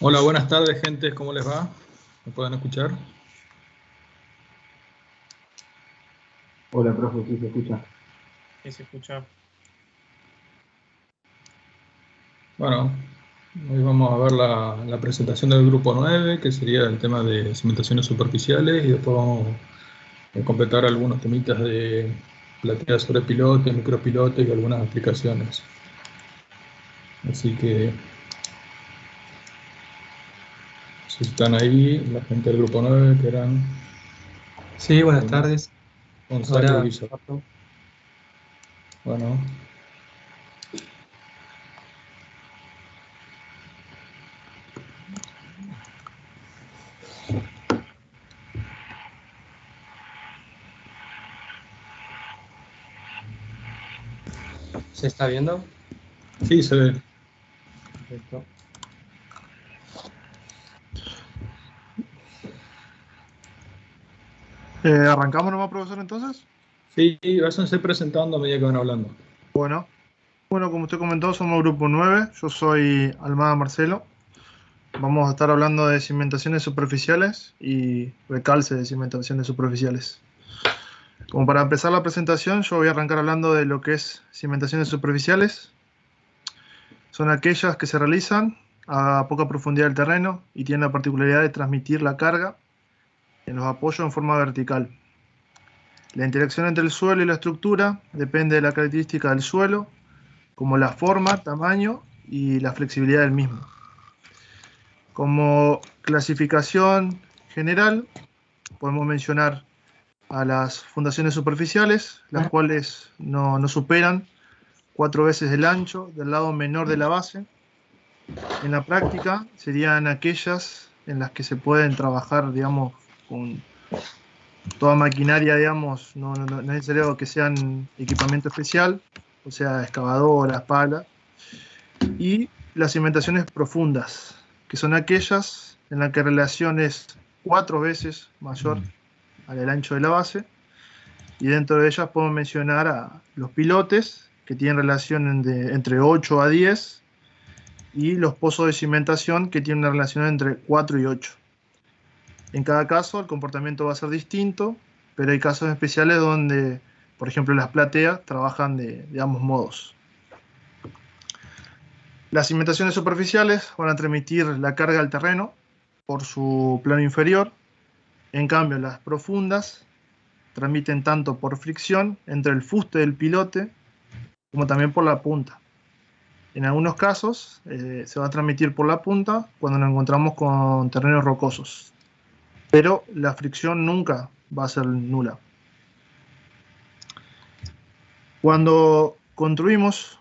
Hola, buenas tardes, gente. ¿Cómo les va? ¿Me pueden escuchar? Hola, profe, sí se escucha. Sí, se escucha. Bueno, hoy vamos a ver la presentación del grupo 9, que sería el tema de cimentaciones superficiales, y después vamos a completar algunos temitas de platea sobre pilotes, micropilotes y algunas aplicaciones. Así que, si están ahí, la gente del grupo 9, que eran Sí, buenas tardes. Gonzalo y Ahora, Guillermo. Bueno, ¿se está viendo? sí, se ve. Perfecto. ¿Arrancamos nomás, profesor, entonces? Sí, váyanse presentando a medida que van hablando. Bueno, como usted comentó, somos grupo 9. Yo soy Almada Marcelo. Vamos a estar hablando de cimentaciones superficiales y recalce de cimentaciones superficiales. Como para empezar la presentación, yo voy a arrancar hablando de lo que es cimentaciones superficiales. Son aquellas que se realizan a poca profundidad del terreno y tienen la particularidad de transmitir la carga en los apoyos en forma vertical. La interacción entre el suelo y la estructura depende de la característica del suelo, como la forma, tamaño y la flexibilidad del mismo. Como clasificación general, podemos mencionar a las fundaciones superficiales, las cuales no superan 4 veces el ancho del lado menor de la base. En la práctica serían aquellas en las que se pueden trabajar, digamos, con toda maquinaria, digamos, no es necesario que sean equipamiento especial, o sea, excavadoras, palas, y las cimentaciones profundas, que son aquellas en las que la relación es 4 veces mayor al ancho de la base, y dentro de ellas podemos mencionar a los pilotes, que tienen relación entre 8 a 10, y los pozos de cimentación, que tienen una relación entre 4 y 8. En cada caso el comportamiento va a ser distinto, pero hay casos especiales donde, por ejemplo, las plateas trabajan de ambos modos. Las cimentaciones superficiales van a transmitir la carga al terreno por su plano inferior. En cambio, las profundas transmiten tanto por fricción entre el fuste del pilote como también por la punta. En algunos casos se va a transmitir por la punta cuando nos encontramos con terrenos rocosos, pero la fricción nunca va a ser nula. Cuando construimos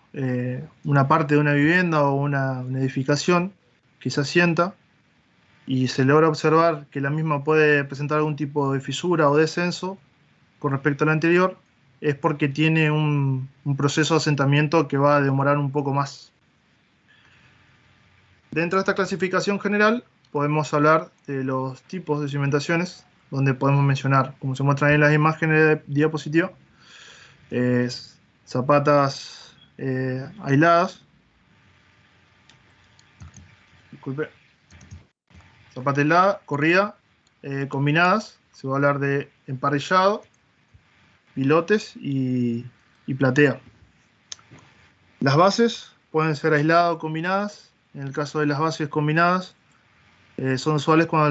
una parte de una vivienda o una edificación que se asienta y se logra observar que la misma puede presentar algún tipo de fisura o descenso con respecto a la anterior, es porque tiene un proceso de asentamiento que va a demorar un poco más. Dentro de esta clasificación general podemos hablar de los tipos de cimentaciones, donde podemos mencionar, como se muestran en las imágenes de diapositiva, zapatas aisladas, disculpe, zapata aislada, corrida, combinadas, se va a hablar de emparrillado, pilotes y platea. Las bases pueden ser aisladas o combinadas. En el caso de las bases combinadas, son usuales cuando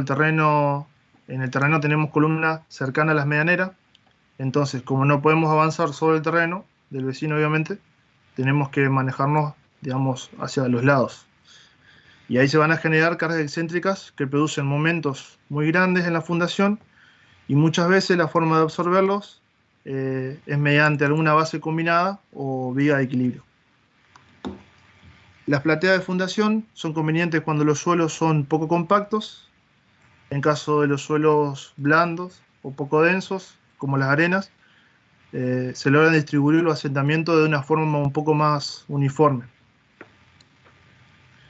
en el terreno tenemos columnas cercanas a las medianeras. Entonces, como no podemos avanzar sobre el terreno del vecino, obviamente, tenemos que manejarnos, digamos, hacia los lados. Y ahí se van a generar cargas excéntricas que producen momentos muy grandes en la fundación, y muchas veces la forma de absorberlos es mediante alguna base combinada o viga de equilibrio. Las plateas de fundación son convenientes cuando los suelos son poco compactos. En caso de los suelos blandos o poco densos, como las arenas, se logran distribuir los asentamientos de una forma un poco más uniforme.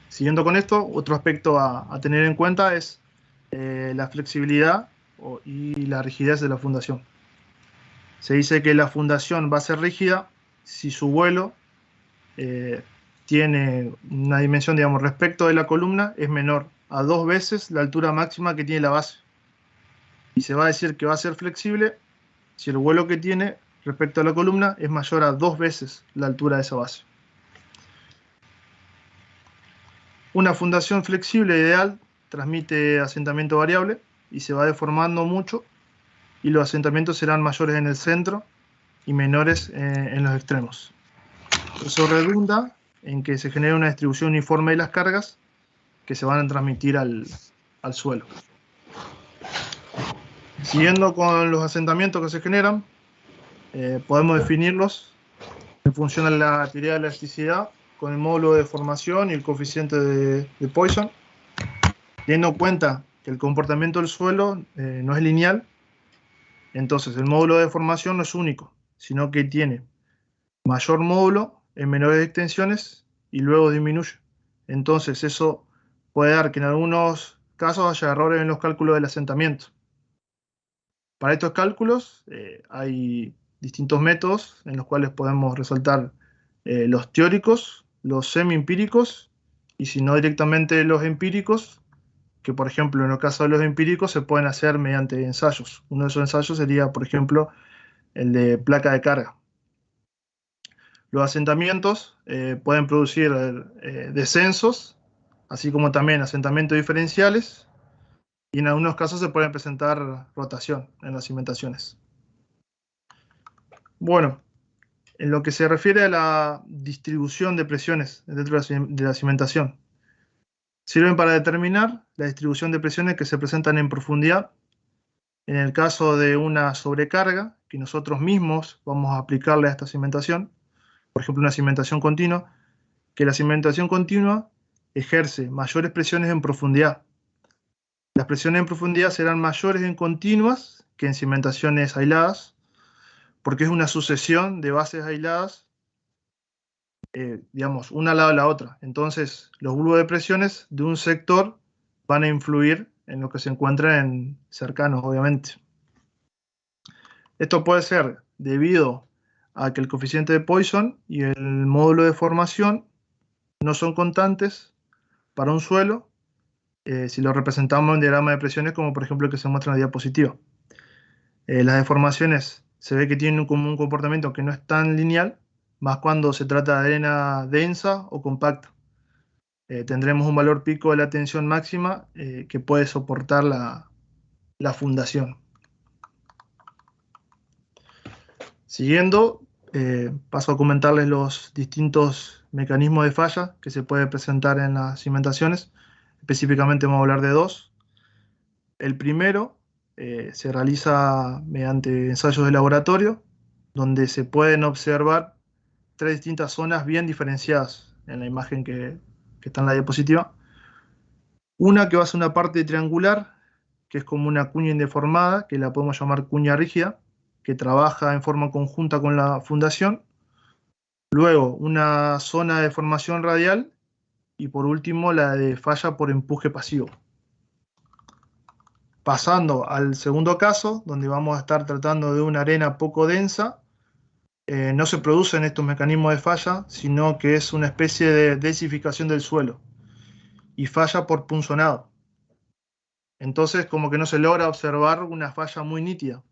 Siguiendo con esto, otro aspecto a tener en cuenta es la flexibilidad y la rigidez de la fundación. Se dice que la fundación va a ser rígida si su vuelo tiene una dimensión, digamos, respecto de la columna, es menor a 2 veces la altura máxima que tiene la base. Y se va a decir que va a ser flexible si el vuelo que tiene respecto a la columna es mayor a 2 veces la altura de esa base. Una fundación flexible ideal transmite asentamiento variable y se va deformando mucho, y los asentamientos serán mayores en el centro y menores en los extremos. Eso redunda en que se genere una distribución uniforme de las cargas que se van a transmitir al suelo. Siguiendo con los asentamientos que se generan, podemos definirlos en función de la teoría de la elasticidad con el módulo de deformación y el coeficiente de Poisson, teniendo en cuenta que el comportamiento del suelo no es lineal. Entonces el módulo de deformación no es único, sino que tiene mayor módulo en menores extensiones y luego disminuye. Entonces eso puede dar que en algunos casos haya errores en los cálculos del asentamiento. Para estos cálculos hay distintos métodos en los cuales podemos resaltar los teóricos, los semi-empíricos y si no directamente los empíricos, que por ejemplo en el caso de los empíricos se pueden hacer mediante ensayos. Uno de esos ensayos sería por ejemplo el de placa de carga. Los asentamientos pueden producir descensos, así como también asentamientos diferenciales, y en algunos casos se puede presentar rotación en las cimentaciones. Bueno, en lo que se refiere a la distribución de presiones dentro de la cimentación, sirven para determinar la distribución de presiones que se presentan en profundidad en el caso de una sobrecarga que nosotros mismos vamos a aplicarle a esta cimentación. Por ejemplo, una cimentación continua, que la cimentación continua ejerce mayores presiones en profundidad. Las presiones en profundidad serán mayores en continuas que en cimentaciones aisladas, porque es una sucesión de bases aisladas, digamos, una al lado de la otra. Entonces, los bulbos de presiones de un sector van a influir en lo que se encuentran cercanos, obviamente. Esto puede ser debido a que el coeficiente de Poisson y el módulo de formación no son constantes para un suelo si lo representamos en diagrama de presiones como por ejemplo el que se muestra en la diapositiva. Las deformaciones se ve que tienen como un comportamiento que no es tan lineal, más cuando se trata de arena densa o compacta. Tendremos un valor pico de la tensión máxima que puede soportar la fundación. Siguiendo, paso a comentarles los distintos mecanismos de falla que se pueden presentar en las cimentaciones. Específicamente vamos a hablar de dos. El primero se realiza mediante ensayos de laboratorio, donde se pueden observar 3 distintas zonas bien diferenciadas en la imagen que está en la diapositiva. Una que va a ser una parte triangular, que es como una cuña indeformada, que la podemos llamar cuña rígida, que trabaja en forma conjunta con la fundación. Luego, una zona de deformación radial. Y por último, la de falla por empuje pasivo. Pasando al segundo caso, donde vamos a estar tratando de una arena poco densa, no se producen estos mecanismos de falla, sino que es una especie de densificación del suelo y falla por punzonado. Entonces, como que no se logra observar una falla muy nítida,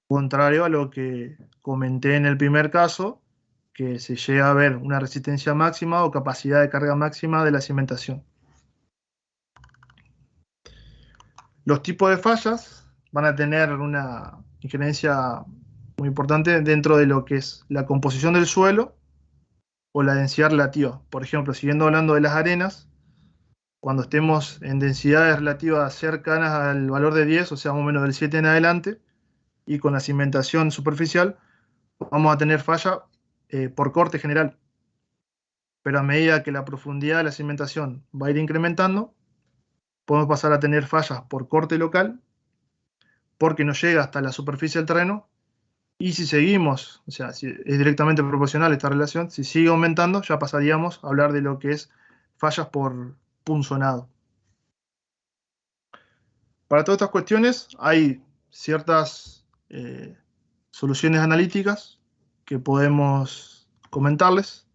contrario a lo que comenté en el primer caso, que se llega a ver una resistencia máxima o capacidad de carga máxima de la cimentación. Los tipos de fallas van a tener una injerencia muy importante dentro de lo que es la composición del suelo o la densidad relativa. Por ejemplo, siguiendo hablando de las arenas, cuando estemos en densidades relativas cercanas al valor de 10, o sea, más o menos del 7 en adelante, y con la cimentación superficial, vamos a tener falla por corte general. Pero a medida que la profundidad de la cimentación va a ir incrementando, podemos pasar a tener fallas por corte local, porque no llega hasta la superficie del terreno, y si seguimos, o sea, si es directamente proporcional esta relación, si sigue aumentando, ya pasaríamos a hablar de lo que es fallas por punzonado. Para todas estas cuestiones hay ciertas soluciones analíticas que podemos comentarles.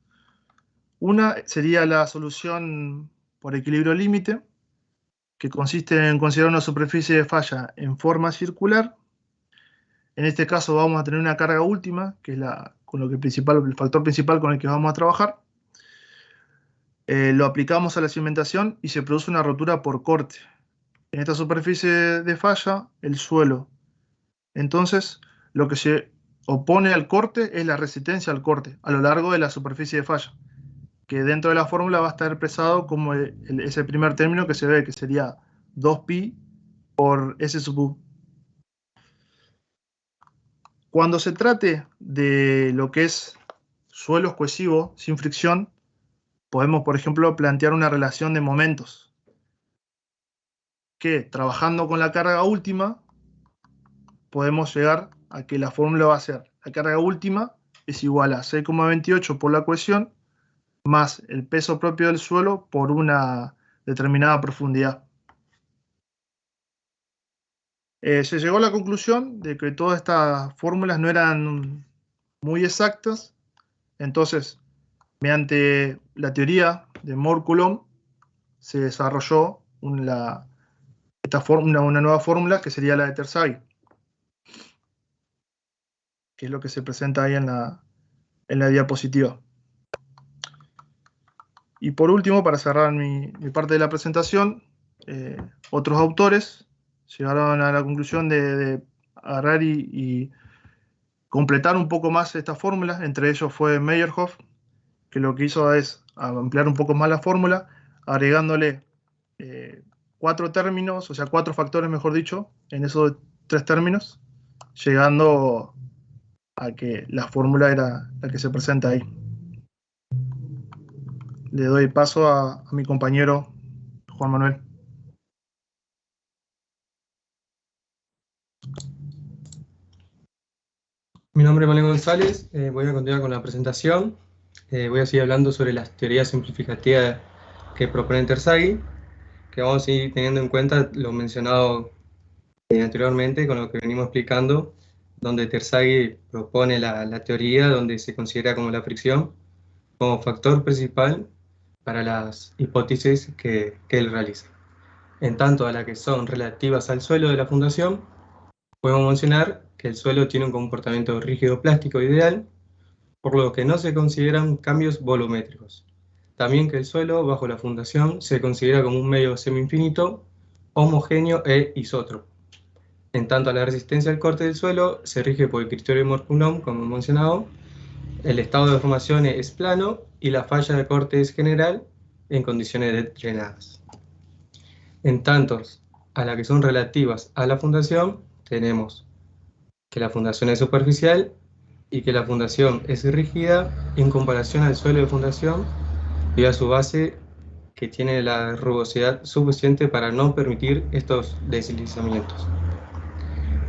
Una sería la solución por equilibrio límite, que consiste en considerar una superficie de falla en forma circular. En este caso vamos a tener una carga última, que es el factor principal con el que vamos a trabajar. Lo aplicamos a la cimentación y se produce una rotura por corte. En esta superficie de falla, el suelo. Entonces, lo que se opone al corte es la resistencia al corte a lo largo de la superficie de falla, que dentro de la fórmula va a estar expresado como ese primer término que se ve, que sería 2pi por S sub u. Cuando se trate de lo que es suelos cohesivos sin fricción, podemos, por ejemplo, plantear una relación de momentos, que trabajando con la carga última, podemos llegar a que la fórmula va a ser: la carga última es igual a 6,28 por la cohesión, más el peso propio del suelo por una determinada profundidad. Se llegó a la conclusión de que todas estas fórmulas no eran muy exactas, entonces, mediante la teoría de Mohr-Coulomb, se desarrolló una nueva fórmula que sería la de Terzaghi, que es lo que se presenta ahí en la diapositiva. Y por último, para cerrar mi parte de la presentación, otros autores llegaron a la conclusión de agarrar y completar un poco más esta fórmula. Entre ellos fue Meyerhoff, que lo que hizo es ampliar un poco más la fórmula, agregándole 4 términos, o sea, 4 factores, mejor dicho, en esos 3 términos, llegando a que la fórmula era la que se presenta ahí. Le doy paso a mi compañero Juan Manuel. Mi nombre es Manuel González, voy a continuar con la presentación. Voy a seguir hablando sobre las teorías simplificativas que propone Terzaghi, que vamos a ir teniendo en cuenta lo mencionado anteriormente con lo que venimos explicando, donde Terzaghi propone la teoría donde se considera como la fricción como factor principal para las hipótesis que él realiza. En tanto a las que son relativas al suelo de la fundación, podemos mencionar que el suelo tiene un comportamiento rígido plástico ideal, por lo que no se consideran cambios volumétricos. También que el suelo bajo la fundación se considera como un medio semi-infinito, homogéneo e isótropo. En tanto a la resistencia al corte del suelo se rige por el criterio de Mohr-Coulomb, como hemos mencionado. El estado de deformación es plano y la falla de corte es general en condiciones drenadas. En tanto a las que son relativas a la fundación, tenemos que la fundación es superficial y que la fundación es rígida en comparación al suelo de fundación y a su base, que tiene la rugosidad suficiente para no permitir estos deslizamientos.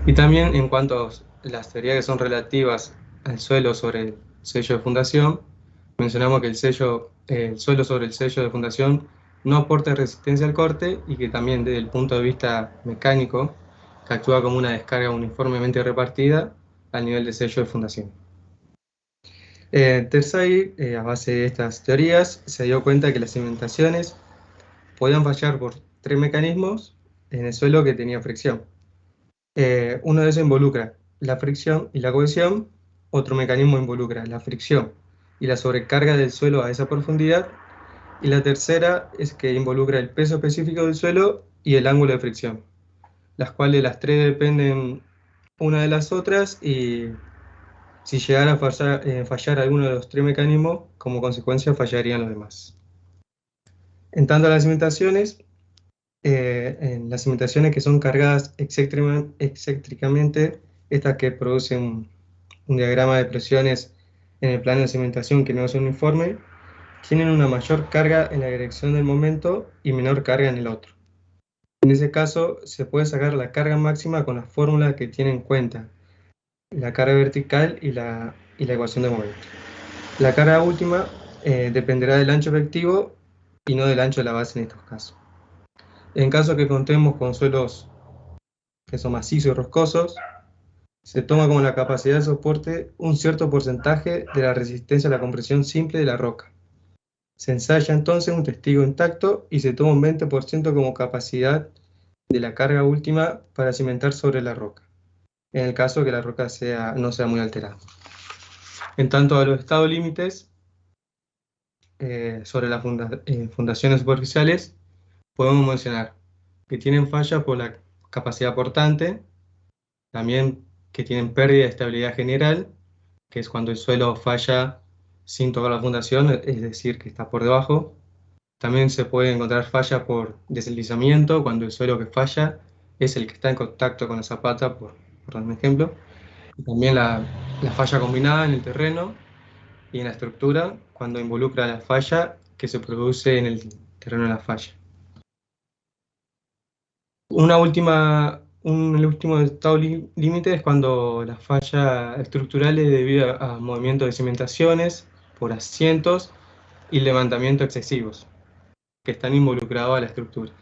Y también en cuanto a las teorías que son relativas al suelo sobre el sello de fundación, mencionamos que el suelo sobre el sello de fundación no aporta resistencia al corte y que también desde el punto de vista mecánico, que actúa como una descarga uniformemente repartida al nivel del sello de fundación. Terzaghi, a base de estas teorías, se dio cuenta que las cimentaciones podían fallar por 3 mecanismos en el suelo que tenía fricción. Uno de ellos involucra la fricción y la cohesión, otro mecanismo involucra la fricción y la sobrecarga del suelo a esa profundidad, y la tercera es que involucra el peso específico del suelo y el ángulo de fricción, las cuales las 3 dependen una de las otras, y si llegara a fallar alguno de los 3 mecanismos, como consecuencia fallarían los demás. En tanto a las cimentaciones, en las cimentaciones que son cargadas excéntricamente, estas que producen un diagrama de presiones en el plano de cimentación que no es uniforme, tienen una mayor carga en la dirección del momento y menor carga en el otro. En ese caso, se puede sacar la carga máxima con la fórmula que tiene en cuenta la carga vertical y la ecuación de momento. La carga última dependerá del ancho efectivo y no del ancho de la base en estos casos. En caso que contemos con suelos que son macizos y roscosos, se toma como la capacidad de soporte un cierto porcentaje de la resistencia a la compresión simple de la roca. Se ensaya entonces un testigo intacto y se toma un 20% como capacidad de la carga última para cimentar sobre la roca, en el caso que la roca no sea muy alterada. En tanto a los estados límites, sobre las fundaciones superficiales, podemos mencionar que tienen falla por la capacidad portante, también que tienen pérdida de estabilidad general, que es cuando el suelo falla sin tocar la fundación, es decir, que está por debajo. También se puede encontrar falla por deslizamiento, cuando el suelo que falla es el que está en contacto con la zapata, por dar un ejemplo. Y también la falla combinada en el terreno y en la estructura, cuando involucra la falla que se produce en el terreno de la falla. El último estado límite es cuando la falla estructural es debido a movimiento de cimentaciones por asientos y levantamiento excesivos, que están involucrados a la estructura.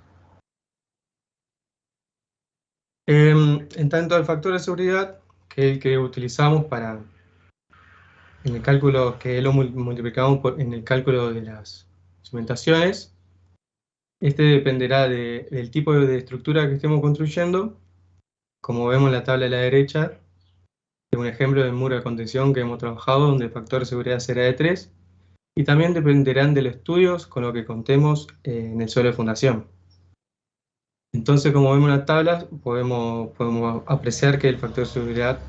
En tanto al factor de seguridad, que es el que utilizamos en el cálculo, que lo multiplicamos en el cálculo de las cimentaciones, este dependerá del tipo de estructura que estemos construyendo. Como vemos en la tabla de la derecha, es un ejemplo de muro de contención que hemos trabajado, donde el factor de seguridad será de 3, y también dependerán de los estudios con lo que contemos en el suelo de fundación. Entonces, como vemos en las tablas, podemos apreciar que el factor de seguridad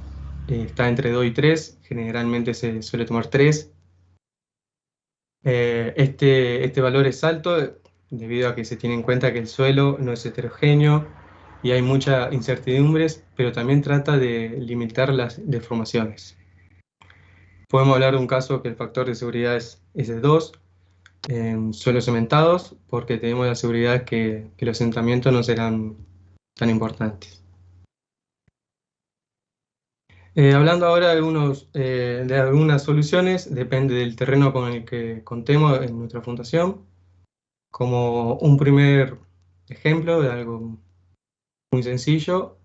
está entre 2 y 3, generalmente se suele tomar 3. Este valor es alto debido a que se tiene en cuenta que el suelo no es heterogéneo y hay muchas incertidumbres, pero también trata de limitar las deformaciones. Podemos hablar de un caso que el factor de seguridad es de 2 en suelos cementados, porque tenemos la seguridad que los asentamientos no serán tan importantes. Hablando ahora de algunas soluciones, depende del terreno con el que contemos en nuestra fundación. Como un primer ejemplo de algo muy sencillo,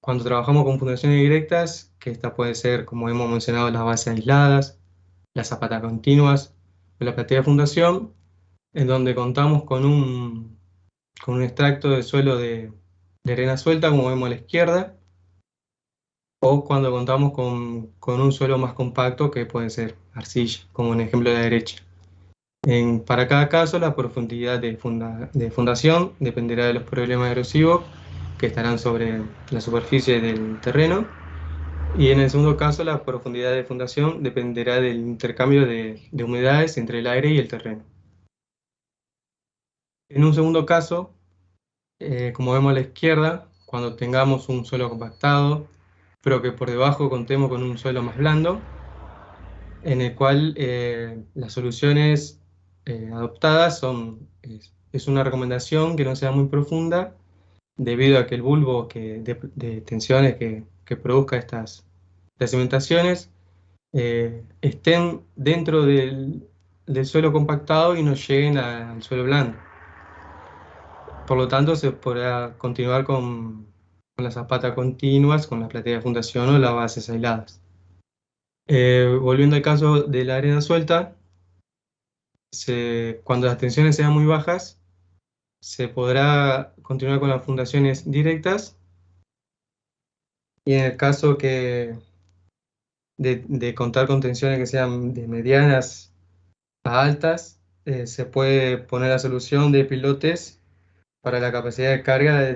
cuando trabajamos con fundaciones directas, que esta puede ser, como hemos mencionado, las bases aisladas, las zapatas continuas o la platea de fundación, en donde contamos con un extracto de suelo de arena suelta, como vemos a la izquierda, o cuando contamos con un suelo más compacto, que puede ser arcilla, como en el ejemplo de la derecha. Para cada caso, la profundidad de fundación dependerá de los problemas erosivos que estarán sobre la superficie del terreno, y en el segundo caso, la profundidad de fundación dependerá del intercambio de humedades entre el aire y el terreno. En un segundo caso, como vemos a la izquierda, cuando tengamos un suelo compactado, pero que por debajo contemos con un suelo más blando, en el cual las soluciones adoptadas es una recomendación que no sea muy profunda, debido a que el bulbo de tensiones que produzca estas cimentaciones estén dentro del suelo compactado y no lleguen al suelo blando. Por lo tanto, se podrá continuar con las zapatas continuas, con la platea de fundación o las bases aisladas. Volviendo al caso de la arena suelta, cuando las tensiones sean muy bajas, se podrá continuar con las fundaciones directas, y en el caso de contar con tensiones que sean de medianas a altas, se puede poner la solución de pilotes para la capacidad de carga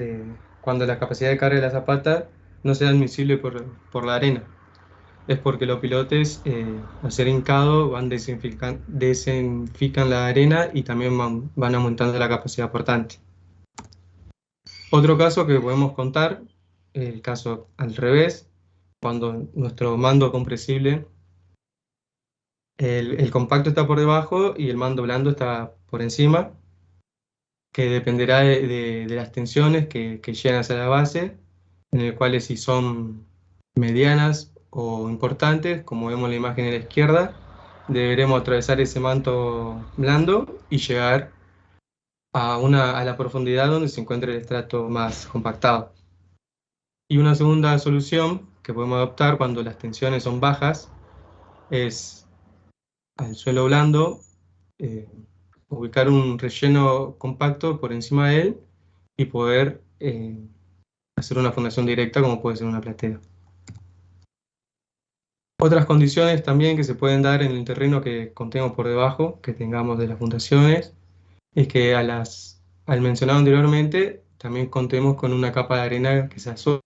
cuando la capacidad de carga de la zapata no sea admisible por la arena. Es porque los pilotes, al ser hincados, desinfican la arena y también van aumentando la capacidad portante. Otro caso que podemos contar, el caso al revés, cuando nuestro mando compresible, el compacto está por debajo y el mando blando está por encima, que dependerá de las tensiones que llegan hacia la base, en el cual si son medianas o importantes, como vemos en la imagen de la izquierda, deberemos atravesar ese manto blando y llegar a la profundidad donde se encuentra el estrato más compactado. Y una segunda solución que podemos adoptar cuando las tensiones son bajas es al suelo blando ubicar un relleno compacto por encima de él y poder hacer una fundación directa como puede ser una platea. Otras condiciones también que se pueden dar en el terreno que contemos por debajo, que tengamos de las fundaciones, es que al mencionado anteriormente también contemos con una capa de arena que se asocia,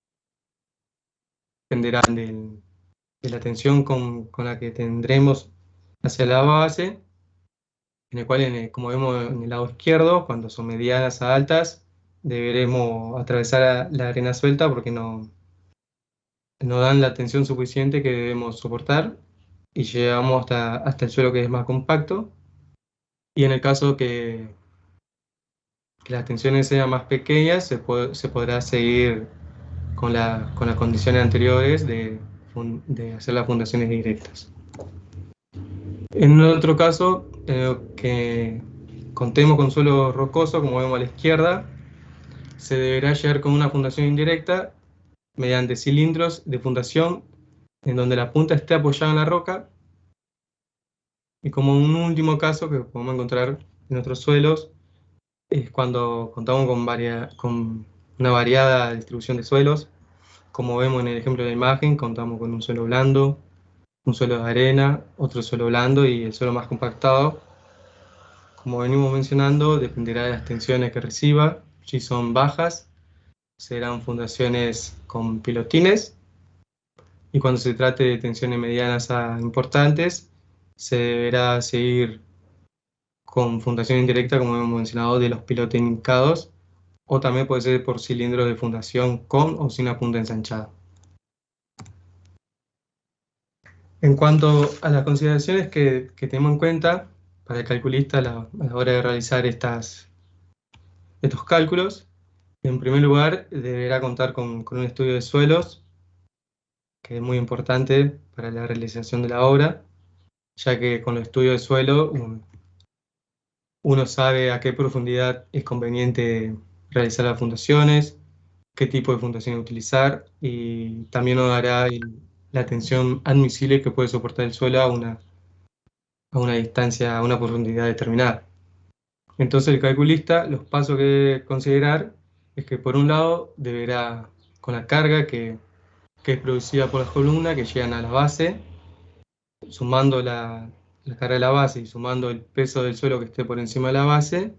dependerá de la tensión con la que tendremos hacia la base, en el cual, como vemos en el lado izquierdo, cuando son medianas a altas, deberemos atravesar la arena suelta porque no dan la tensión suficiente que debemos soportar y llegamos hasta el suelo que es más compacto. Y en el caso que las tensiones sean más pequeñas, se podrá seguir con las condiciones anteriores de hacer las fundaciones directas. En otro caso, que contemos con suelo rocoso, como vemos a la izquierda, se deberá llegar con una fundación indirecta mediante cilindros de fundación en donde la punta esté apoyada en la roca. Y como un último caso que podemos encontrar en otros suelos es cuando contamos con una variada distribución de suelos. Como vemos en el ejemplo de la imagen, contamos con un suelo blando, un suelo de arena, otro suelo blando y el suelo más compactado. Como venimos mencionando, dependerá de las tensiones que reciba. Si son bajas, serán fundaciones con pilotines. Y cuando se trate de tensiones medianas a importantes, se deberá seguir con fundación indirecta, como hemos mencionado, de los pilotinicados, o también puede ser por cilindros de fundación con o sin la punta ensanchada. En cuanto a las consideraciones que tenemos en cuenta para el calculista a la hora de realizar estos cálculos, en primer lugar deberá contar con un estudio de suelos, que es muy importante para la realización de la obra, ya que con el estudio de suelo uno sabe a qué profundidad es conveniente realizar las fundaciones, qué tipo de fundación utilizar, y también nos dará la tensión admisible que puede soportar el suelo a una distancia, a una profundidad determinada. Entonces el calculista, los pasos que debe considerar es que por un lado deberá, con la carga que es producida por las columnas que llegan a la base, sumando la carga de la base y sumando el peso del suelo que esté por encima de la base,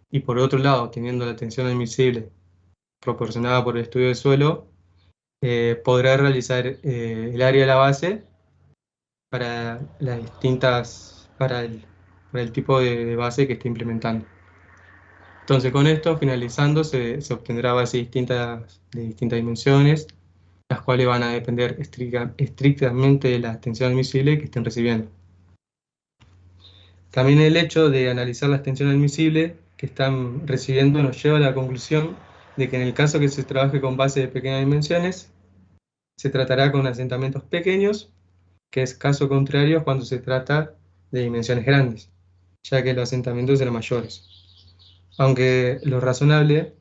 y por otro lado, teniendo la tensión admisible proporcionada por el estudio del suelo, podrá realizar el área de la base para el tipo de base que esté implementando. Entonces con esto, finalizando, se obtendrá bases de distintas dimensiones, las cuales van a depender estrictamente de la tensión admisible que estén recibiendo. También el hecho de analizar las tensiones admisibles que están recibiendo nos lleva a la conclusión de que en el caso que se trabaje con bases de pequeñas dimensiones, se tratará con asentamientos pequeños, que es caso contrario cuando se trata de dimensiones grandes, ya que los asentamientos serán mayores. Aunque lo razonable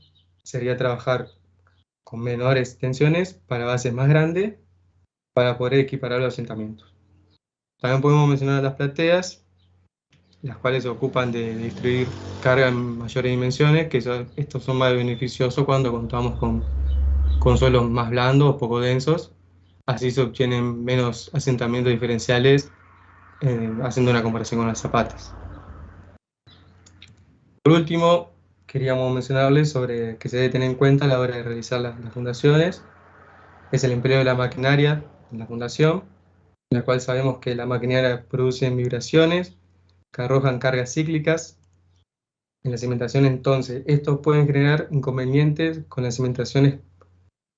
sería trabajar con menores tensiones para bases más grandes para poder equiparar los asentamientos. También podemos mencionar las plateas, las cuales se ocupan de distribuir carga en mayores dimensiones, que estos son más beneficiosos cuando contamos con suelos más blandos o poco densos. Así se obtienen menos asentamientos diferenciales haciendo una comparación con las zapatas. Por último, queríamos mencionarles sobre que se debe tener en cuenta a la hora de realizar las fundaciones. Es el empleo de la maquinaria en la fundación, en la cual sabemos que la maquinaria produce vibraciones que arrojan cargas cíclicas en la cimentación. Entonces, estos pueden generar inconvenientes con las cimentaciones.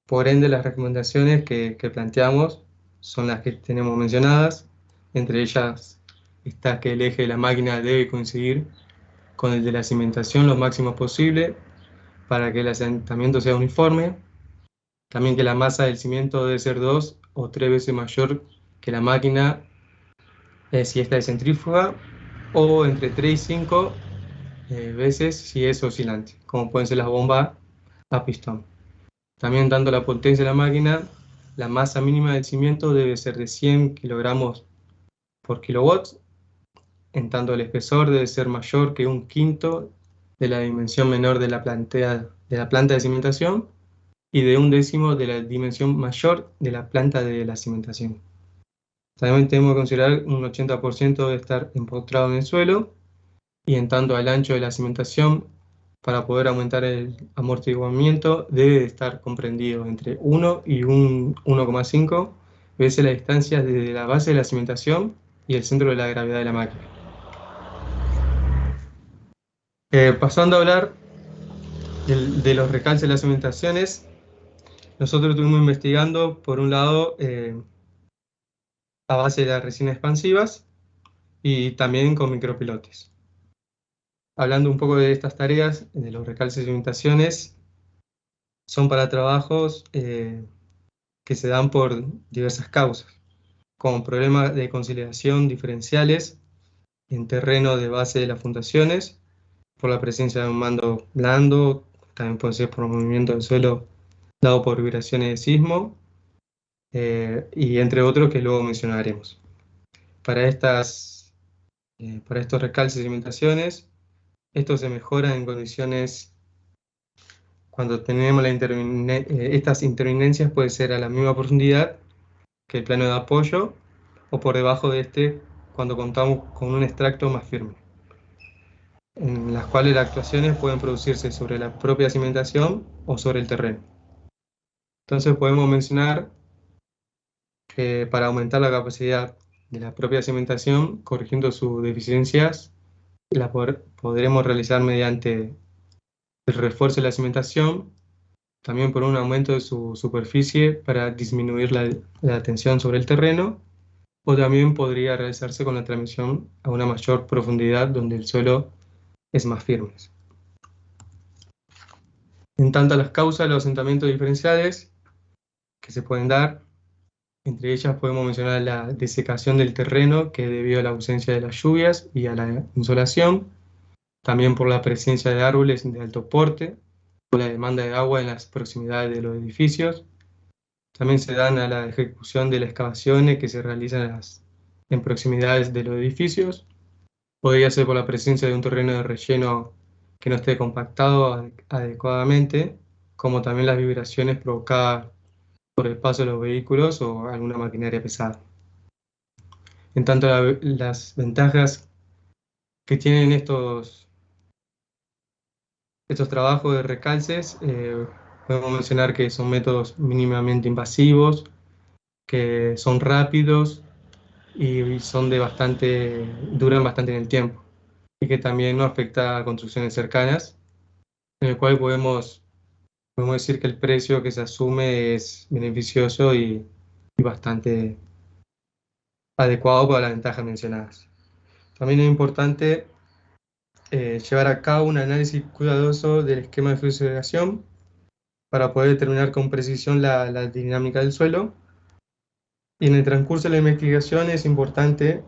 Por ende, las recomendaciones que planteamos son las que tenemos mencionadas. Entre ellas está que el eje de la máquina debe coincidir con el de la cimentación lo máximo posible para que el asentamiento sea uniforme. También que la masa del cimiento debe ser 2 o 3 veces mayor que la máquina si esta es centrífuga, o entre 3 y 5 veces si es oscilante, como pueden ser las bombas a pistón. También, dando la potencia de la máquina, la masa mínima del cimiento debe ser de 100 kilogramos por kilowatts, en tanto el espesor debe ser mayor que 1/5 de la dimensión menor de la planta de cimentación y de 1/10 de la dimensión mayor de la planta de la cimentación. También tenemos que considerar un 80% debe estar empotrado en el suelo, y en tanto al ancho de la cimentación, para poder aumentar el amortiguamiento, debe estar comprendido entre 1 y 1,5 veces la distancia desde la base de la cimentación y el centro de la gravedad de la máquina. Pasando a hablar de los recalces de las cimentaciones, nosotros estuvimos investigando, por un lado, a base de las resinas expansivas y también con micropilotes. Hablando un poco de estas tareas, de los recalces de cimentaciones, son para trabajos que se dan por diversas causas, como problemas de conciliación diferenciales en terreno de base de las fundaciones, por la presencia de un mando blando, también puede ser por movimiento del suelo dado por vibraciones de sismo, y entre otros que luego mencionaremos. Para estos recalces y cimentaciones, esto se mejora en condiciones cuando tenemos estas interminencias, puede ser a la misma profundidad que el plano de apoyo o por debajo de este cuando contamos con un extracto más firme, en las cuales las actuaciones pueden producirse sobre la propia cimentación o sobre el terreno. Entonces podemos mencionar que para aumentar la capacidad de la propia cimentación, corrigiendo sus deficiencias, la podremos realizar mediante el refuerzo de la cimentación, también por un aumento de su superficie para disminuir la tensión sobre el terreno, o también podría realizarse con la transmisión a una mayor profundidad donde el suelo es más firme. En tanto a las causas de los asentamientos diferenciales que se pueden dar, entre ellas podemos mencionar la desecación del terreno, que es debido a la ausencia de las lluvias y a la insolación, también por la presencia de árboles de alto porte, o la demanda de agua en las proximidades de los edificios. También se dan a la ejecución de las excavaciones que se realizan en proximidades de los edificios. Podría ser por la presencia de un terreno de relleno que no esté compactado adecuadamente, como también las vibraciones provocadas por el paso de los vehículos o alguna maquinaria pesada. En tanto, las ventajas que tienen estos trabajos de recalces, podemos mencionar que son métodos mínimamente invasivos, que son rápidos y duran bastante en el tiempo, y que también no afecta a construcciones cercanas, en el cual podemos decir que el precio que se asume es beneficioso y bastante adecuado para las ventajas mencionadas. También es importante llevar a cabo un análisis cuidadoso del esquema de flujo de irrigación para poder determinar con precisión la dinámica del suelo. Y en el transcurso de la investigación es importante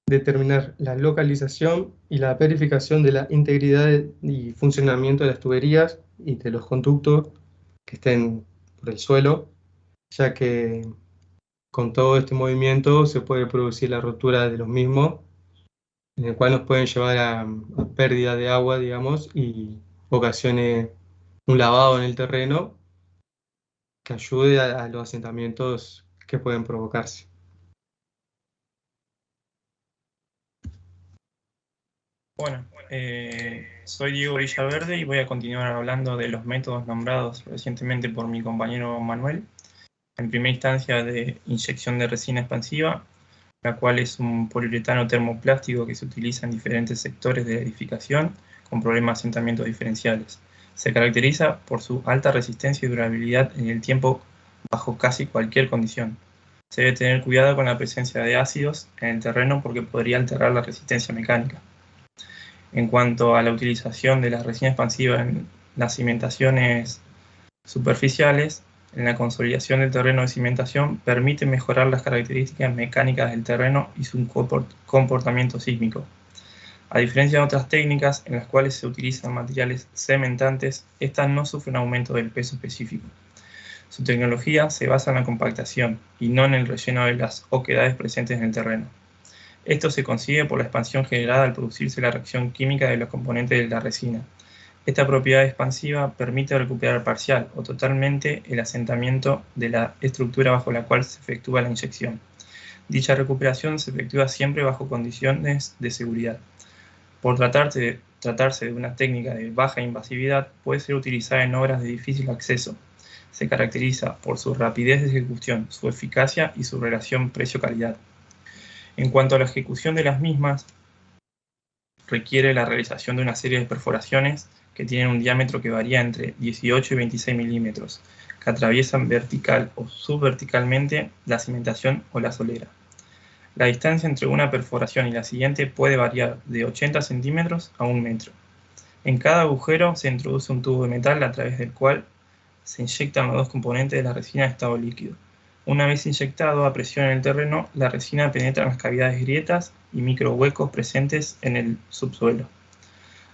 determinar la localización y la verificación de la integridad y funcionamiento de las tuberías y de los conductos que estén por el suelo, ya que con todo este movimiento se puede producir la rotura de los mismos, en el cual nos pueden llevar a pérdida de agua, digamos, y ocasione un lavado en el terreno que ayude a los asentamientos que pueden provocarse. Bueno, soy Diego Villaverde y voy a continuar hablando de los métodos nombrados recientemente por mi compañero Manuel. En primera instancia, de inyección de resina expansiva, la cual es un poliuretano termoplástico que se utiliza en diferentes sectores de la edificación con problemas de asentamientos diferenciales. Se caracteriza por su alta resistencia y durabilidad en el tiempo bajo casi cualquier condición. Se debe tener cuidado con la presencia de ácidos en el terreno porque podría alterar la resistencia mecánica. En cuanto a la utilización de la resina expansiva en las cimentaciones superficiales, en la consolidación del terreno de cimentación permite mejorar las características mecánicas del terreno y su comportamiento sísmico. A diferencia de otras técnicas en las cuales se utilizan materiales cementantes, estas no sufren aumento del peso específico. Su tecnología se basa en la compactación y no en el relleno de las oquedades presentes en el terreno. Esto se consigue por la expansión generada al producirse la reacción química de los componentes de la resina. Esta propiedad expansiva permite recuperar parcial o totalmente el asentamiento de la estructura bajo la cual se efectúa la inyección. Dicha recuperación se efectúa siempre bajo condiciones de seguridad. Por tratarse de una técnica de baja invasividad, puede ser utilizada en obras de difícil acceso. Se caracteriza por su rapidez de ejecución, su eficacia y su relación precio-calidad. En cuanto a la ejecución de las mismas, requiere la realización de una serie de perforaciones que tienen un diámetro que varía entre 18 y 26 milímetros, que atraviesan vertical o subverticalmente la cimentación o la solera. La distancia entre una perforación y la siguiente puede variar de 80 centímetros a 1 metro. En cada agujero se introduce un tubo de metal a través del cual se inyectan los dos componentes de la resina en estado líquido. Una vez inyectado a presión en el terreno, la resina penetra en las cavidades, grietas y microhuecos presentes en el subsuelo.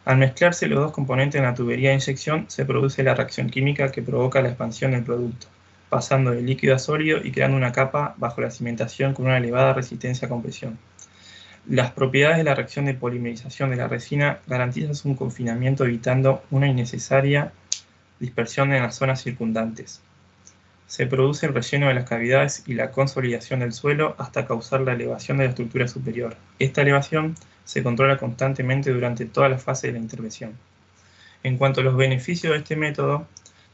Al mezclarse los dos componentes en la tubería de inyección, se produce la reacción química que provoca la expansión del producto, pasando de líquido a sólido y creando una capa bajo la cimentación con una elevada resistencia a compresión. Las propiedades de la reacción de polimerización de la resina garantizan su confinamiento, evitando una innecesaria dispersión en las zonas circundantes. Se produce el relleno de las cavidades y la consolidación del suelo hasta causar la elevación de la estructura superior. Esta elevación se controla constantemente durante toda la fase de la intervención. En cuanto a los beneficios de este método,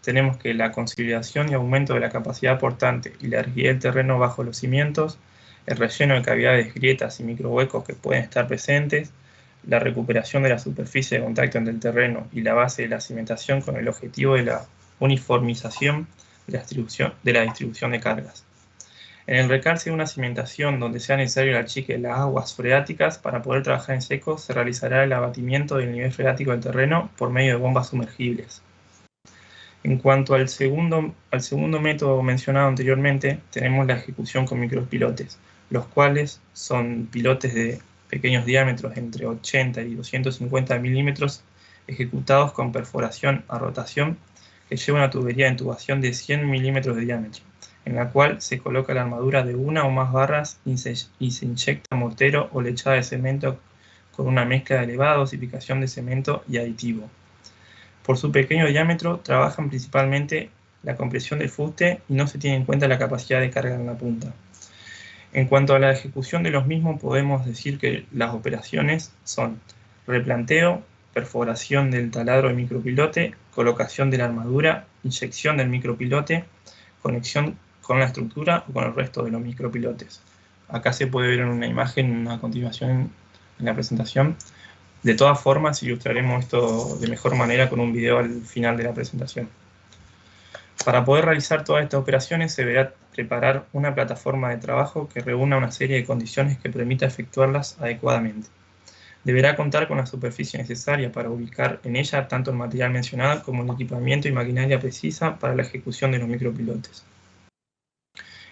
tenemos que la consolidación y aumento de la capacidad portante y la rigidez del terreno bajo los cimientos, el relleno de cavidades, grietas y microhuecos que pueden estar presentes, la recuperación de la superficie de contacto entre el terreno y la base de la cimentación con el objetivo de la uniformización de la distribución de cargas. En el recalce de una cimentación donde sea necesario el achique de las aguas freáticas, para poder trabajar en seco se realizará el abatimiento del nivel freático del terreno por medio de bombas sumergibles. En cuanto al segundo método mencionado anteriormente, tenemos la ejecución con micropilotes, los cuales son pilotes de pequeños diámetros entre 80 y 250 milímetros, ejecutados con perforación a rotación, que lleva una tubería de intubación de 100 milímetros de diámetro, en la cual se coloca la armadura de una o más barras y se inyecta mortero o lechada de cemento con una mezcla de elevada dosificación de cemento y aditivo. Por su pequeño diámetro trabajan principalmente la compresión del fuste y no se tiene en cuenta la capacidad de carga en la punta. En cuanto a la ejecución de los mismos, podemos decir que las operaciones son replanteo, perforación del taladro de micropilote, colocación de la armadura, inyección del micropilote, conexión con la estructura o con el resto de los micropilotes. Acá se puede ver en una imagen a continuación en la presentación. De todas formas, ilustraremos esto de mejor manera con un video al final de la presentación. Para poder realizar todas estas operaciones se deberá preparar una plataforma de trabajo que reúna una serie de condiciones que permita efectuarlas adecuadamente. Deberá contar con la superficie necesaria para ubicar en ella tanto el material mencionado como el equipamiento y maquinaria precisa para la ejecución de los micropilotes.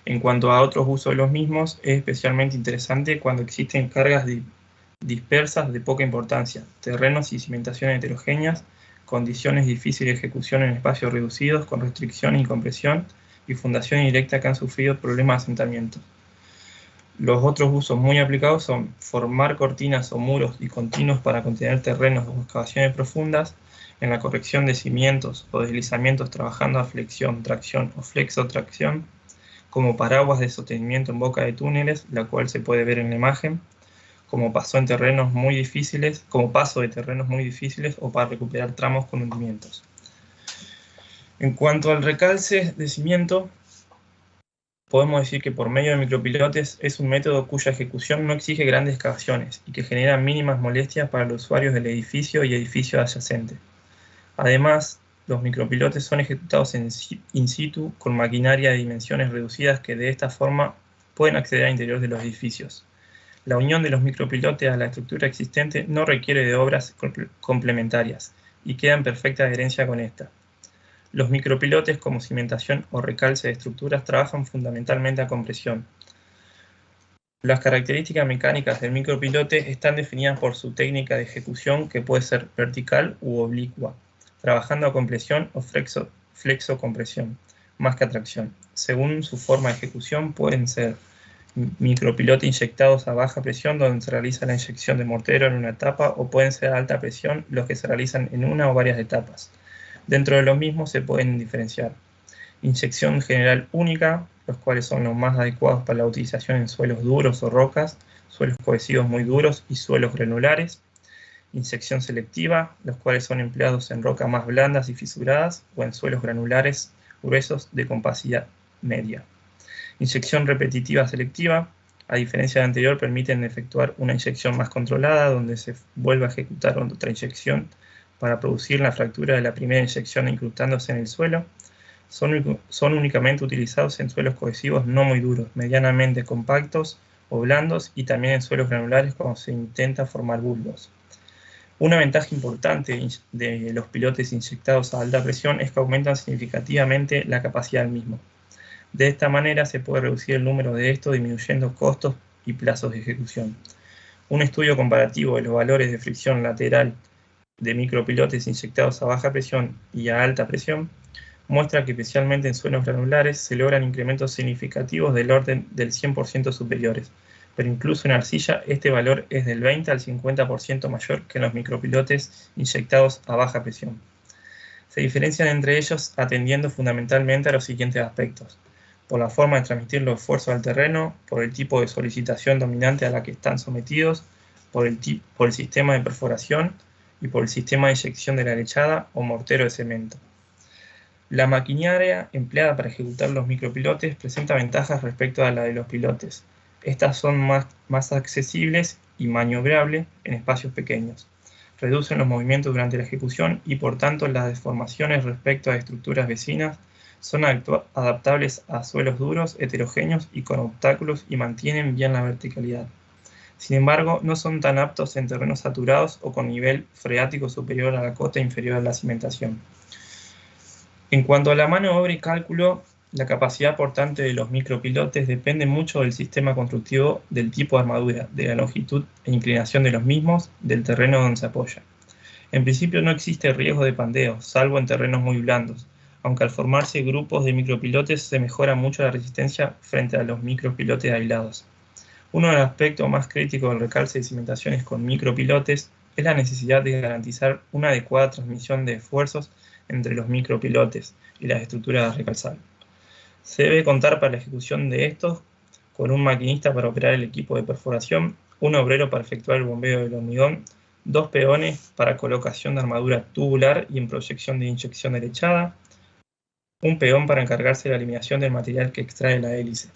En cuanto a otros usos de los mismos, es especialmente interesante cuando existen cargas dispersas de poca importancia, terrenos y cimentaciones heterogéneas, condiciones difíciles de ejecución en espacios reducidos con restricción y compresión, y fundaciones directas que han sufrido problemas de asentamiento. Los otros usos muy aplicados son formar cortinas o muros discontinuos para contener terrenos o excavaciones profundas, en la corrección de cimientos o deslizamientos trabajando a flexión, tracción o flexo-tracción, como paraguas de sostenimiento en boca de túneles, la cual se puede ver en la imagen, como paso de terrenos muy difíciles o para recuperar tramos con hundimientos. En cuanto al recalce de cimiento, podemos decir que por medio de micropilotes es un método cuya ejecución no exige grandes excavaciones y que genera mínimas molestias para los usuarios del edificio y edificio adyacente. Además, los micropilotes son ejecutados in situ con maquinaria de dimensiones reducidas que de esta forma pueden acceder al interior de los edificios. La unión de los micropilotes a la estructura existente no requiere de obras complementarias y queda en perfecta adherencia con esta. Los micropilotes, como cimentación o recalce de estructuras, trabajan fundamentalmente a compresión. Las características mecánicas del micropilote están definidas por su técnica de ejecución, que puede ser vertical u oblicua, trabajando a compresión o flexo-compresión, más que a tracción. Según su forma de ejecución, pueden ser micropilotes inyectados a baja presión, donde se realiza la inyección de mortero en una etapa, o pueden ser a alta presión, los que se realizan en una o varias etapas. Dentro de los mismos se pueden diferenciar inyección general única, los cuales son los más adecuados para la utilización en suelos duros o rocas, suelos cohesivos muy duros y suelos granulares. Inyección selectiva, los cuales son empleados en rocas más blandas y fisuradas o en suelos granulares gruesos de compacidad media. Inyección repetitiva selectiva, a diferencia de anterior, permiten efectuar una inyección más controlada, donde se vuelve a ejecutar otra inyección para producir la fractura de la primera inyección incrustándose en el suelo. Son únicamente utilizados en suelos cohesivos no muy duros, medianamente compactos o blandos, y también en suelos granulares cuando se intenta formar bulbos. Una ventaja importante de los pilotes inyectados a alta presión es que aumentan significativamente la capacidad del mismo. De esta manera se puede reducir el número de estos, disminuyendo costos y plazos de ejecución. Un estudio comparativo de los valores de fricción lateral de micropilotes inyectados a baja presión y a alta presión muestra que, especialmente en suelos granulares, se logran incrementos significativos del orden del 100% superiores, pero incluso en arcilla este valor es del 20 al 50% mayor que en los micropilotes inyectados a baja presión. Se diferencian entre ellos atendiendo fundamentalmente a los siguientes aspectos: por la forma de transmitir los esfuerzos al terreno, por el tipo de solicitación dominante a la que están sometidos, por el sistema de perforación y por el sistema de eyección de la lechada o mortero de cemento. La maquinaria empleada para ejecutar los micropilotes presenta ventajas respecto a la de los pilotes. Estas son más accesibles y maniobrables en espacios pequeños. Reducen los movimientos durante la ejecución y, por tanto, las deformaciones respecto a estructuras vecinas. Son adaptables a suelos duros, heterogéneos y con obstáculos, y mantienen bien la verticalidad. Sin embargo, no son tan aptos en terrenos saturados o con nivel freático superior a la cota inferior a la cimentación. En cuanto a la mano de obra y cálculo, la capacidad portante de los micropilotes depende mucho del sistema constructivo, del tipo de armadura, de la longitud e inclinación de los mismos, del terreno donde se apoya. En principio no existe riesgo de pandeo, salvo en terrenos muy blandos, aunque al formarse grupos de micropilotes se mejora mucho la resistencia frente a los micropilotes aislados. Uno de los aspectos más críticos del recalce de cimentaciones con micropilotes es la necesidad de garantizar una adecuada transmisión de esfuerzos entre los micropilotes y las estructuras de recalzado. Se debe contar para la ejecución de estos con un maquinista para operar el equipo de perforación, un obrero para efectuar el bombeo del hormigón, 2 peones para colocación de armadura tubular y en proyección de inyección derechada, un peón para encargarse de la eliminación del material que extrae la hélice.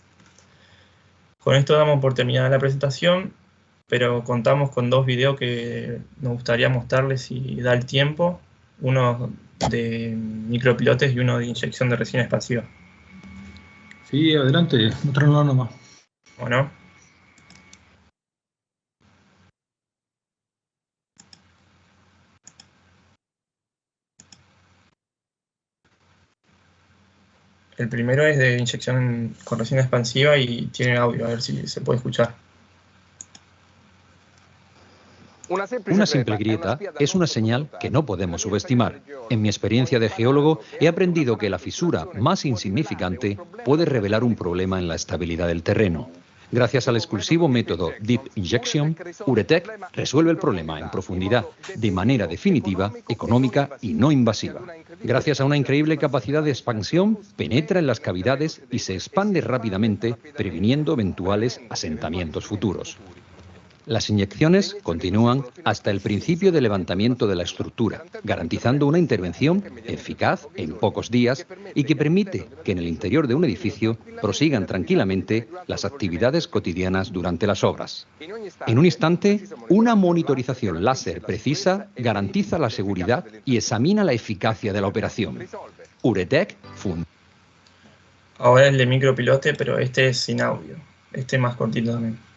Con esto damos por terminada la presentación, pero contamos con 2 videos que nos gustaría mostrarles si da el tiempo, uno de micropilotes y uno de inyección de resina expansiva. Sí, adelante, mostrarlo nomás. Bueno. El primero es de inyección con resina expansiva y tiene audio, a ver si se puede escuchar. Una simple grieta es una señal que no podemos subestimar. En mi experiencia de geólogo he aprendido que la fisura más insignificante puede revelar un problema en la estabilidad del terreno. Gracias al exclusivo método Deep Injection, Uretec resuelve el problema en profundidad, de manera definitiva, económica y no invasiva. Gracias a una increíble capacidad de expansión, penetra en las cavidades y se expande rápidamente, previniendo eventuales asentamientos futuros. Las inyecciones continúan hasta el principio de levantamiento de la estructura, garantizando una intervención eficaz en pocos días y que permite que en el interior de un edificio prosigan tranquilamente las actividades cotidianas durante las obras. En un instante, una monitorización láser precisa garantiza la seguridad y examina la eficacia de la operación. Uretec funciona. Ahora el de micropilote, pero este es sin audio. Este es más cortito también.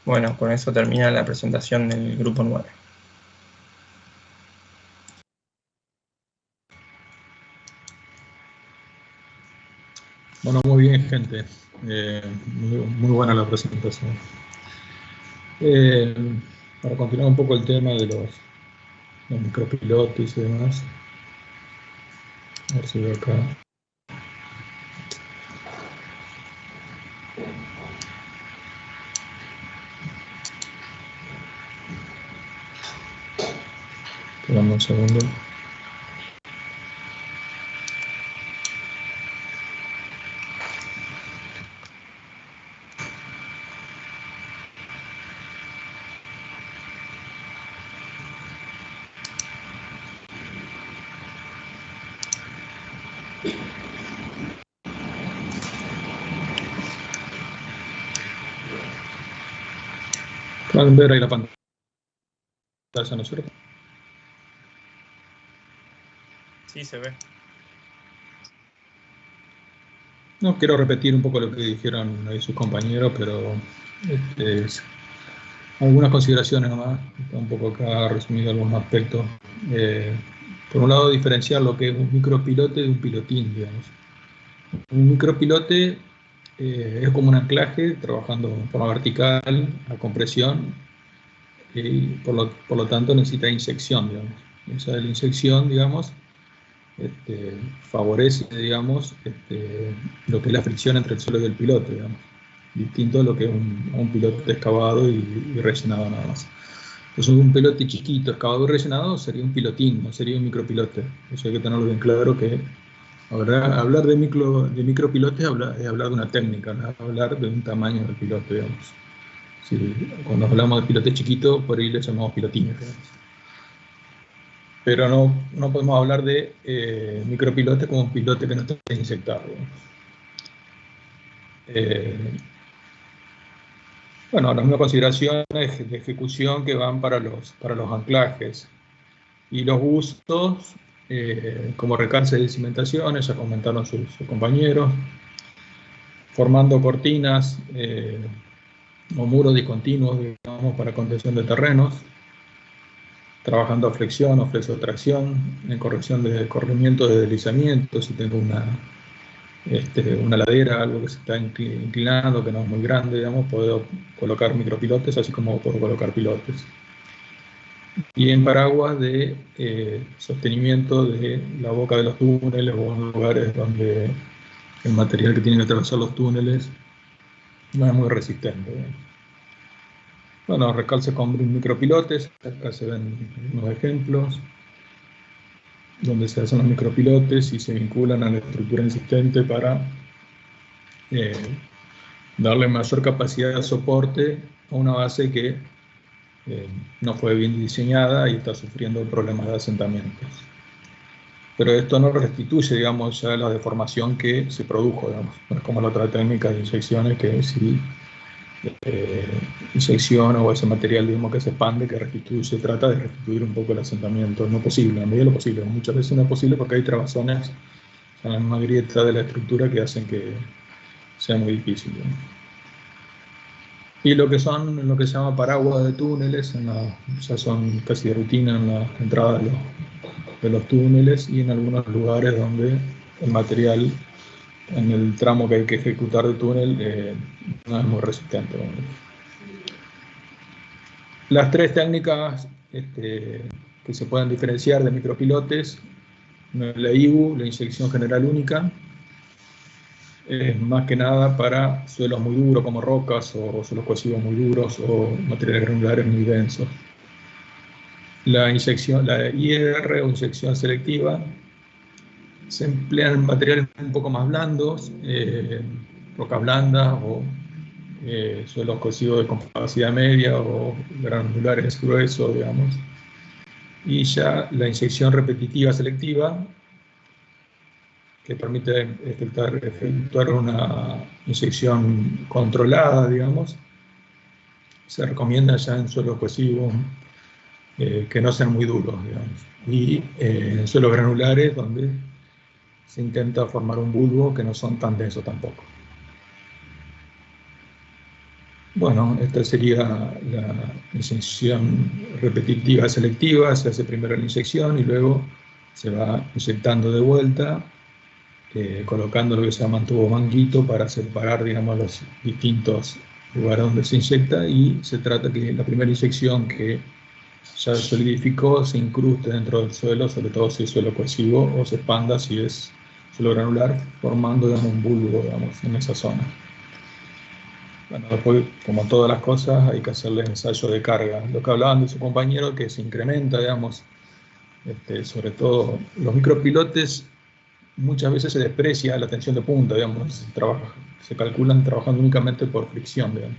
Bueno, con eso termina la presentación del grupo 9. Bueno, muy bien, gente. Muy buena la presentación. Para continuar un poco el tema de los micropilotos y demás. A ver si veo acá. Esperamos un segundo. Pueden ver ahí la pantalla, ¿no es cierto? Sí, se ve. No quiero repetir un poco lo que dijeron ahí sus compañeros, pero algunas consideraciones nomás, un poco acá resumido algunos aspectos. Por un lado, diferenciar lo que es un micropilote de un pilotín, digamos. Un micropilote es como un anclaje trabajando de forma vertical, a compresión, y por lo tanto necesita inyección, digamos. Esa de la inyección, digamos, favorece, digamos, lo que es la fricción entre el suelo y el pilote, digamos. Distinto a lo que es un pilote excavado y rellenado nada más. Entonces un pilote chiquito, excavado y rellenado sería un pilotín, no sería un micropilote. Eso hay que tenerlo bien claro, que hablar de micropilotes es hablar de una técnica, no hablar de un tamaño del pilote, digamos. Sí, cuando hablamos de pilote chiquito, por ahí le llamamos pilotines, digamos. Pero no podemos hablar de micropilote como un pilote que no está inyectado. Bueno, las mismas consideraciones de ejecución que van para los anclajes y los usos, como recalce de cimentaciones, ya comentaron sus compañeros, formando cortinas o muros discontinuos, digamos, para contención de terrenos, trabajando a flexión o flexotracción, en corrección de corrimiento de deslizamiento, si tengo una ladera, algo que se está inclinando, que no es muy grande, digamos, puedo colocar micropilotes, así como puedo colocar pilotes. Y en paraguas de sostenimiento de la boca de los túneles o en lugares donde el material que tiene que atravesar los túneles no es muy resistente. Bueno, recalce con micropilotes, acá se ven unos ejemplos donde se hacen los micropilotes y se vinculan a la estructura existente para darle mayor capacidad de soporte a una base que no fue bien diseñada y está sufriendo problemas de asentamientos. Pero esto no restituye, digamos, ya la deformación que se produjo, digamos. No es como la otra técnica de inyecciones, que si inyección o ese material, digamos, que se expande, que restituye, trata de restituir un poco el asentamiento. No es posible, en medida de lo posible. Muchas veces no es posible porque hay trabazones en la misma grieta de la estructura que hacen que sea muy difícil, digamos. Y lo que se llama paraguas de túneles, ya son casi de rutina en la entrada de los túneles y en algunos lugares donde el material en el tramo que hay que ejecutar de túnel no es muy resistente. Las tres técnicas que se pueden diferenciar de micropilotes, la IBU, la inyección general única, es más que nada para suelos muy duros como rocas o suelos cohesivos muy duros o materiales granulares muy densos. La IR o inyección selectiva se emplean materiales un poco más blandos, rocas blandas o suelos cohesivos de capacidad media o granulares gruesos, digamos. Y ya la inyección repetitiva selectiva, que permite efectuar una inyección controlada, digamos, se recomienda ya en suelos cohesivos que no sean muy duros, digamos, y en suelos granulares donde se intenta formar un bulbo que no son tan densos tampoco. Bueno, esta sería la inyección repetitiva selectiva. Se hace primero la inyección y luego se va inyectando de vuelta, colocando lo que se llama un tubo manguito para separar, digamos, los distintos lugares donde se inyecta, y se trata que la primera inyección que ya solidificó se incruste dentro del suelo, sobre todo si es suelo cohesivo, o se expanda si es suelo granular, formando, digamos, un bulbo, digamos, en esa zona. Bueno, después, como todas las cosas, hay que hacerle ensayo de carga. Lo que hablaban de su compañero, que se incrementa, digamos, sobre todo los micropilotes, muchas veces se desprecia la tensión de punta, digamos, se calculan trabajando únicamente por fricción, digamos.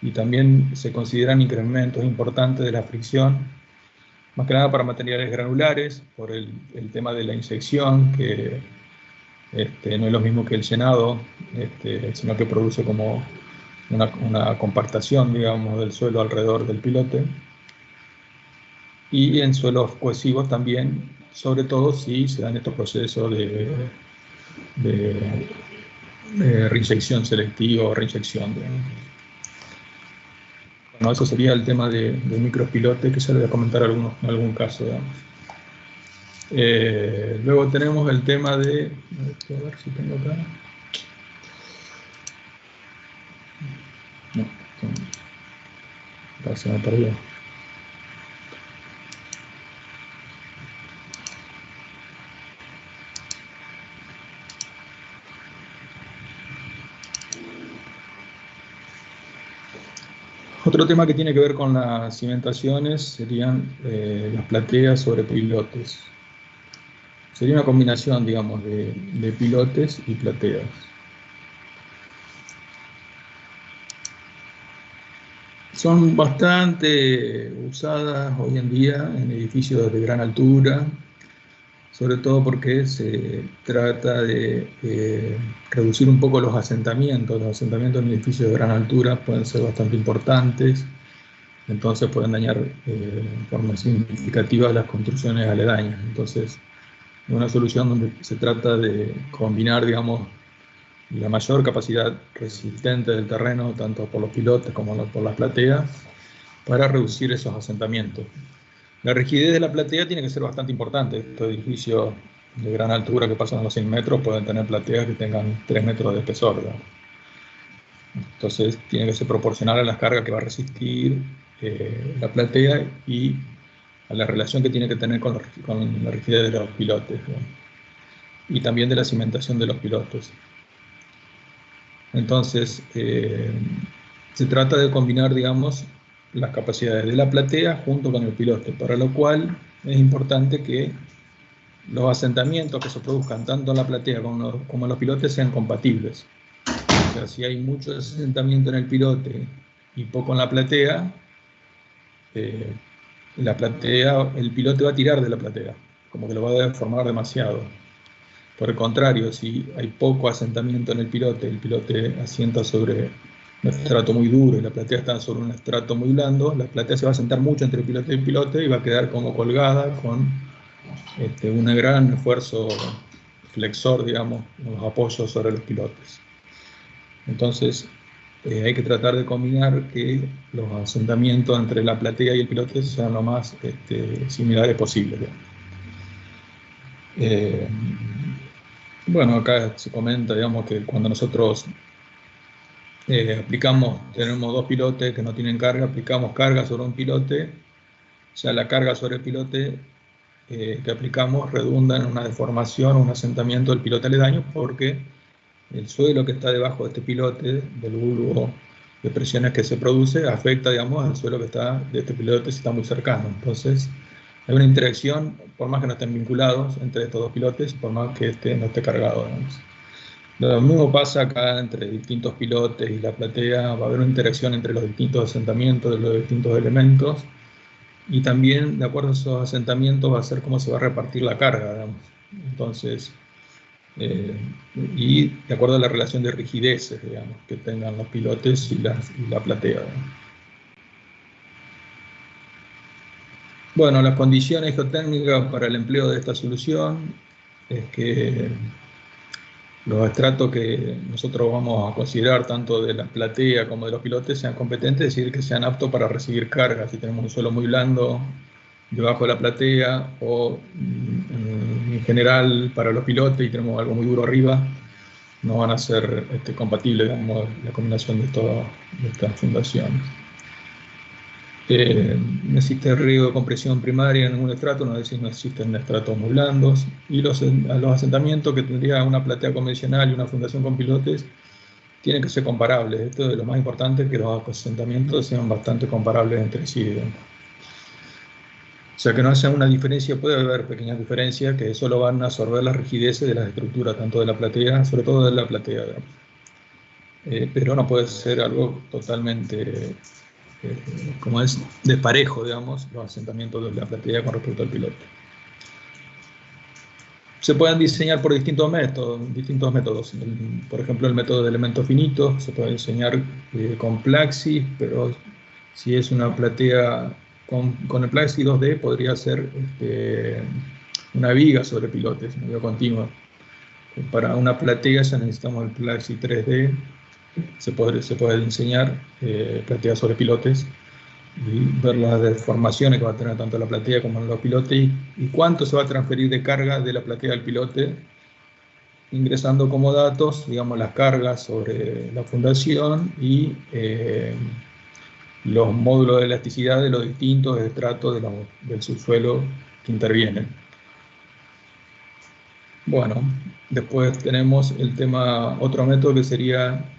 Y también se consideran incrementos importantes de la fricción, más que nada para materiales granulares, por el tema de la inyección, que no es lo mismo que el llenado, sino que produce como una compactación, digamos, del suelo alrededor del pilote. Y en suelos cohesivos también, sobre todo si se dan estos procesos de reinyección selectiva o reinyección. Bueno, eso sería el tema de micropilote, que ya le voy a comentar algún caso, digamos. Luego tenemos el tema de... A ver si tengo acá. No, acá se me perdió. Otro tema que tiene que ver con las cimentaciones serían las plateas sobre pilotes. Sería una combinación, digamos, de pilotes y plateas. Son bastante usadas hoy en día en edificios de gran altura, sobre todo porque se trata de reducir un poco los asentamientos. Los asentamientos en edificios de gran altura pueden ser bastante importantes, entonces pueden dañar de forma significativa las construcciones aledañas. Entonces, es una solución donde se trata de combinar, digamos, la mayor capacidad resistente del terreno, tanto por los pilotes como por las plateas, para reducir esos asentamientos. La rigidez de la platea tiene que ser bastante importante. Estos edificios de gran altura que pasan a los 100 metros pueden tener plateas que tengan 3 metros de espesor, ¿no? Entonces tiene que ser proporcional a las cargas que va a resistir la platea y a la relación que tiene que tener con la rigidez de los pilotes, ¿no? Y también de la cimentación de los pilotes. Entonces, se trata de combinar, digamos, las capacidades de la platea junto con el pilote, para lo cual es importante que los asentamientos que se produzcan tanto en la platea como en los pilotes sean compatibles. O sea, si hay mucho asentamiento en el pilote y poco en la platea, el pilote va a tirar de la platea, como que lo va a deformar demasiado. Por el contrario, si hay poco asentamiento en el pilote asienta sobre un estrato muy duro y la platea está sobre un estrato muy blando, la platea se va a asentar mucho entre el pilote y el pilote y va a quedar como colgada con un gran esfuerzo flexor, digamos, los apoyos sobre los pilotes. Entonces, hay que tratar de combinar que los asentamientos entre la platea y el pilote sean lo más similares posible. Bueno, acá se comenta, digamos, que cuando nosotros tenemos dos pilotes que no tienen carga, aplicamos carga sobre un pilote, ya la carga sobre el pilote que aplicamos redunda en una deformación o un asentamiento del pilote aledaño, porque el suelo que está debajo de este pilote, del bulbo de presiones que se produce, afecta, digamos, al suelo que está de este pilote si está muy cercano. Entonces, hay una interacción, por más que no estén vinculados entre estos dos pilotes, por más que no esté cargado, digamos. Lo mismo pasa acá entre distintos pilotes y la platea. Va a haber una interacción entre los distintos asentamientos de los distintos elementos, y también de acuerdo a esos asentamientos va a ser cómo se va a repartir la carga, digamos. Entonces, y de acuerdo a la relación de rigideces, digamos, que tengan los pilotes y la platea, digamos. Bueno, las condiciones geotécnicas para el empleo de esta solución es que los estratos que nosotros vamos a considerar, tanto de la platea como de los pilotes, sean competentes, es decir, que sean aptos para recibir cargas. Si tenemos un suelo muy blando debajo de la platea, o en general para los pilotes y tenemos algo muy duro arriba, no van a ser compatibles, digamos, la combinación de todas estas fundaciones. No existe riesgo de compresión primaria en ningún estrato, no existen estratos muy blandos, y los asentamientos que tendría una platea convencional y una fundación con pilotes tienen que ser comparables. Esto es lo más importante, que los asentamientos sean bastante comparables entre sí, digamos. O sea, que no haya una diferencia, puede haber pequeñas diferencias que solo van a absorber las rigideces de las estructuras, tanto de la platea, sobre todo de la platea, digamos. Pero no puede ser algo totalmente como es desparejo, digamos, los asentamientos de la platea con respecto al pilote. Se pueden diseñar por distintos métodos. Por ejemplo, el método de elementos finitos se puede diseñar con Plaxis, pero si es una platea con el Plaxis 2D, podría ser una viga sobre pilotes, una viga continua. Para una platea ya necesitamos el Plaxis 3D. Se puede diseñar plateas sobre pilotes y ver las deformaciones que va a tener tanto la platea como los pilotes y cuánto se va a transferir de carga de la platea al pilote, ingresando como datos, digamos, las cargas sobre la fundación y los módulos de elasticidad de los distintos estratos del subsuelo que intervienen. Bueno, después tenemos el tema, otro método que sería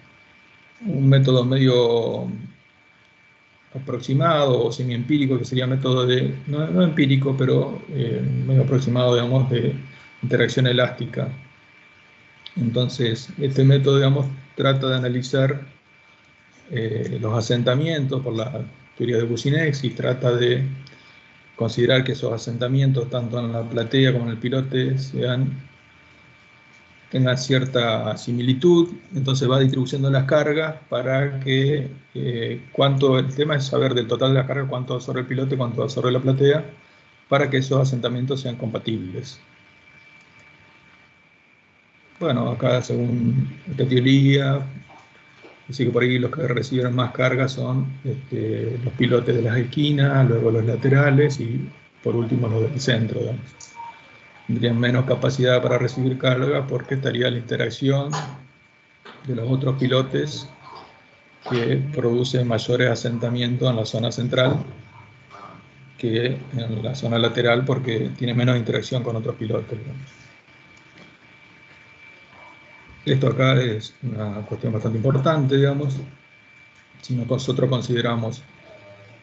un método medio aproximado o semi-empírico, que sería método no empírico, pero medio aproximado, digamos, de interacción elástica. Entonces, este método, digamos, trata de analizar los asentamientos por la teoría de Boussinesq, trata de considerar que esos asentamientos, tanto en la platea como en el pilote, tengan cierta similitud. Entonces va distribuyendo las cargas para que el tema es saber del total de las cargas cuánto absorbe el pilote, cuánto absorbe la platea, para que esos asentamientos sean compatibles. Bueno, acá según esta teoría, así que por ahí los que reciben más cargas son los pilotes de las esquinas, luego los laterales y por último los del centro, digamos. Tendrían menos capacidad para recibir carga porque estaría la interacción de los otros pilotes que producen mayores asentamientos en la zona central que en la zona lateral porque tiene menos interacción con otros pilotes, digamos. Esto acá es una cuestión bastante importante, digamos. Si nosotros consideramos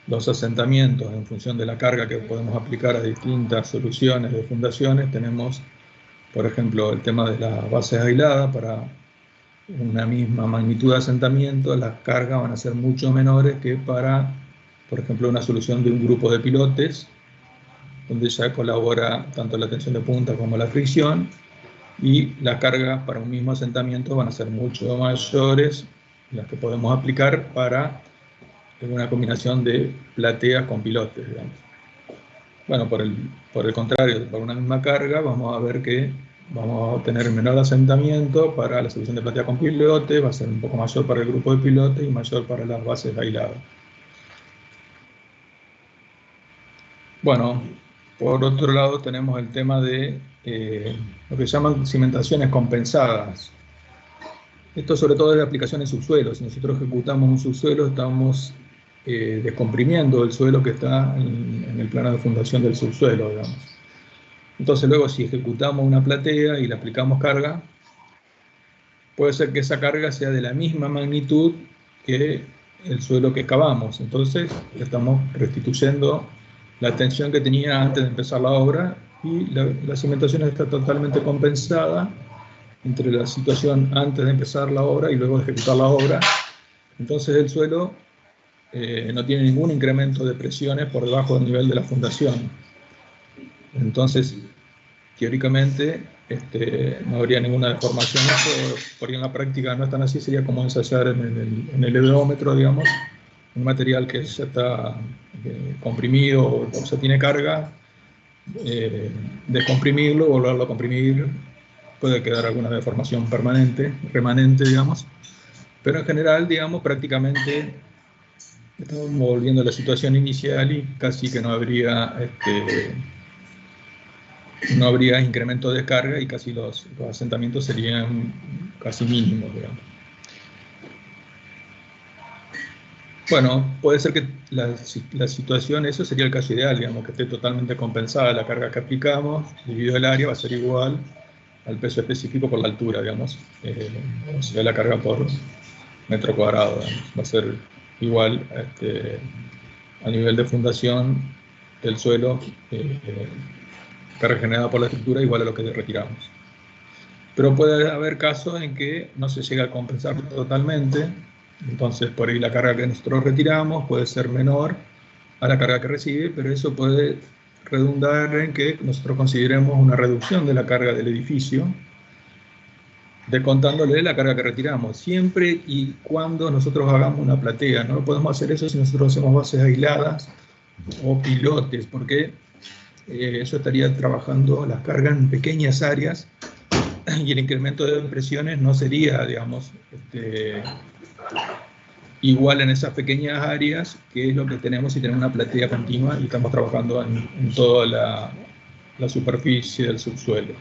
los asentamientos en función de la carga que podemos aplicar a distintas soluciones de fundaciones, tenemos, por ejemplo, el tema de las bases aisladas. Para una misma magnitud de asentamiento, las cargas van a ser mucho menores que para, por ejemplo, una solución de un grupo de pilotes, donde ya colabora tanto la tensión de punta como la fricción, y las cargas para un mismo asentamiento van a ser mucho mayores las que podemos aplicar para una combinación de plateas con pilotes, digamos. Bueno, por el contrario, por una misma carga vamos a ver que vamos a tener menor asentamiento para la solución de platea con pilotes, va a ser un poco mayor para el grupo de pilotes y mayor para las bases aisladas. Bueno, por otro lado tenemos el tema de lo que llaman cimentaciones compensadas. Esto sobre todo es de aplicación en subsuelo. Si nosotros ejecutamos un subsuelo, estamos descomprimiendo el suelo que está en el plano de fundación del subsuelo, digamos. Entonces luego si ejecutamos una platea y le aplicamos carga, puede ser que esa carga sea de la misma magnitud que el suelo que excavamos. Entonces estamos restituyendo la tensión que tenía antes de empezar la obra y la cimentación está totalmente compensada entre la situación antes de empezar la obra y luego de ejecutar la obra. Entonces el suelo no tiene ningún incremento de presiones por debajo del nivel de la fundación. Entonces, teóricamente, no habría ninguna deformación. Esto, por ahí en la práctica no es tan así, sería como ensayar en el eleómetro, digamos, un material que ya está comprimido o ya tiene carga, descomprimirlo, volverlo a comprimir puede quedar alguna deformación remanente, digamos, pero en general, digamos, prácticamente estamos volviendo a la situación inicial y casi que no habría incremento de carga y casi los asentamientos serían casi mínimos, digamos. Bueno, puede ser que la situación, eso sería el caso ideal, digamos, que esté totalmente compensada la carga que aplicamos, dividido el área va a ser igual al peso específico por la altura, digamos, o sea, la carga por metro cuadrado, digamos, va a ser igual a nivel de fundación del suelo, carga generada por la estructura igual a lo que retiramos. Pero puede haber casos en que no se llega a compensar totalmente, entonces por ahí la carga que nosotros retiramos puede ser menor a la carga que recibe, pero eso puede redundar en que nosotros consideremos una reducción de la carga del edificio, descontándole la carga que retiramos, siempre y cuando nosotros hagamos una platea. No podemos hacer eso si nosotros hacemos bases aisladas o pilotes, porque eso estaría trabajando las cargas en pequeñas áreas y el incremento de presiones no sería, digamos, igual en esas pequeñas áreas, que es lo que tenemos si tenemos una platea continua y estamos trabajando en toda la superficie del subsuelo.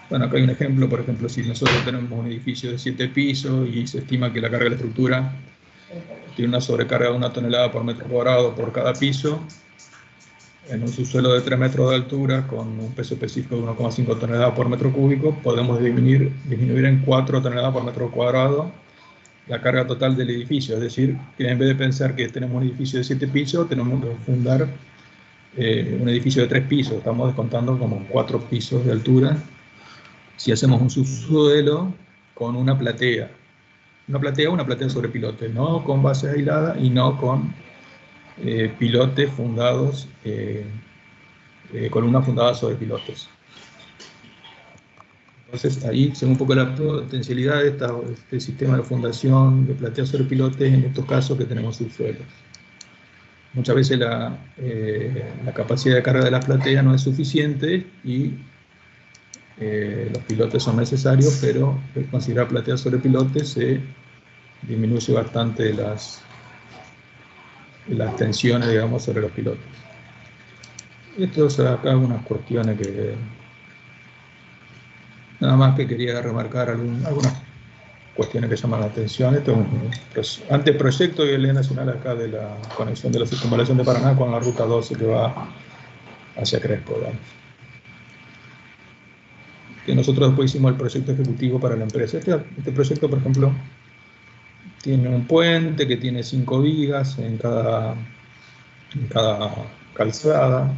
Bueno, acá hay un ejemplo, por ejemplo, si nosotros tenemos un edificio de 7 pisos y se estima que la carga de la estructura tiene una sobrecarga de 1 tonelada por metro cuadrado por cada piso, en un subsuelo de 3 metros de altura con un peso específico de 1,5 toneladas por metro cúbico, podemos disminuir en 4 toneladas por metro cuadrado la carga total del edificio. Es decir, que en vez de pensar que tenemos un edificio de 7 pisos, tenemos que fundar un edificio de 3 pisos. Estamos descontando como 4 pisos de altura si hacemos un subsuelo con una platea. Una platea sobre pilotes, no con bases aisladas y no con pilotes fundados, columnas fundadas sobre pilotes. Entonces ahí se ve un poco la potencialidad de este sistema de fundación de platea sobre pilotes en estos casos que tenemos subsuelos. Muchas veces la capacidad de carga de la platea no es suficiente y los pilotes son necesarios, pero al considerar platea sobre pilotes se disminuye bastante las tensiones, digamos, sobre los pilotes. Esto es acá algunas cuestiones que nada más que quería remarcar algunas cuestiones que llaman la atención. Esto es un anteproyecto de ley nacional acá de la conexión de la circunvalación de Paraná con la ruta 12 que va hacia Crespo, digamos. Que nosotros después hicimos el proyecto ejecutivo para la empresa. Este proyecto, por ejemplo, tiene un puente que tiene 5 vigas en cada calzada,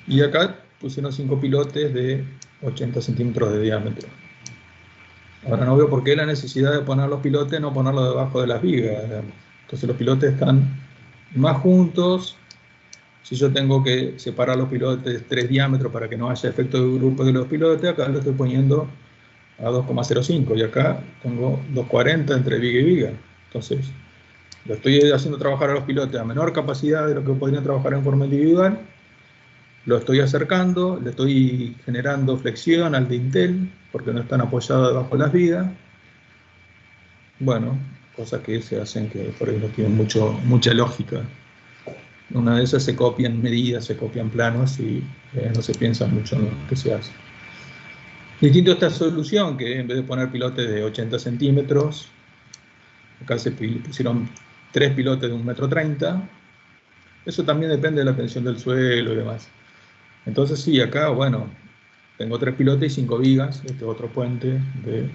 y acá pusieron 5 pilotes de 80 centímetros de diámetro. Ahora no veo por qué la necesidad de poner los pilotes, no ponerlos debajo de las vigas, digamos. Entonces los pilotes están más juntos. Si yo tengo que separar los pilotes 3 diámetros para que no haya efecto de grupo de los pilotes, acá lo estoy poniendo a 2,05 y acá tengo 2,40 entre viga y viga. Entonces lo estoy haciendo trabajar a los pilotes a menor capacidad de lo que podrían trabajar en forma individual, lo estoy acercando, le estoy generando flexión al dintel porque no están apoyados debajo de las vigas. Bueno, cosas que se hacen que por ahí no tienen mucha lógica. Una de esas se copian medidas, se copian planos y no se piensa mucho en lo que se hace. Distinto a esta solución, que en vez de poner pilotes de 80 centímetros, acá se pusieron 3 pilotes de 1,30 m. Eso también depende de la tensión del suelo y demás. Entonces sí, acá, bueno, tengo 3 pilotes y 5 vigas. Este es otro puente de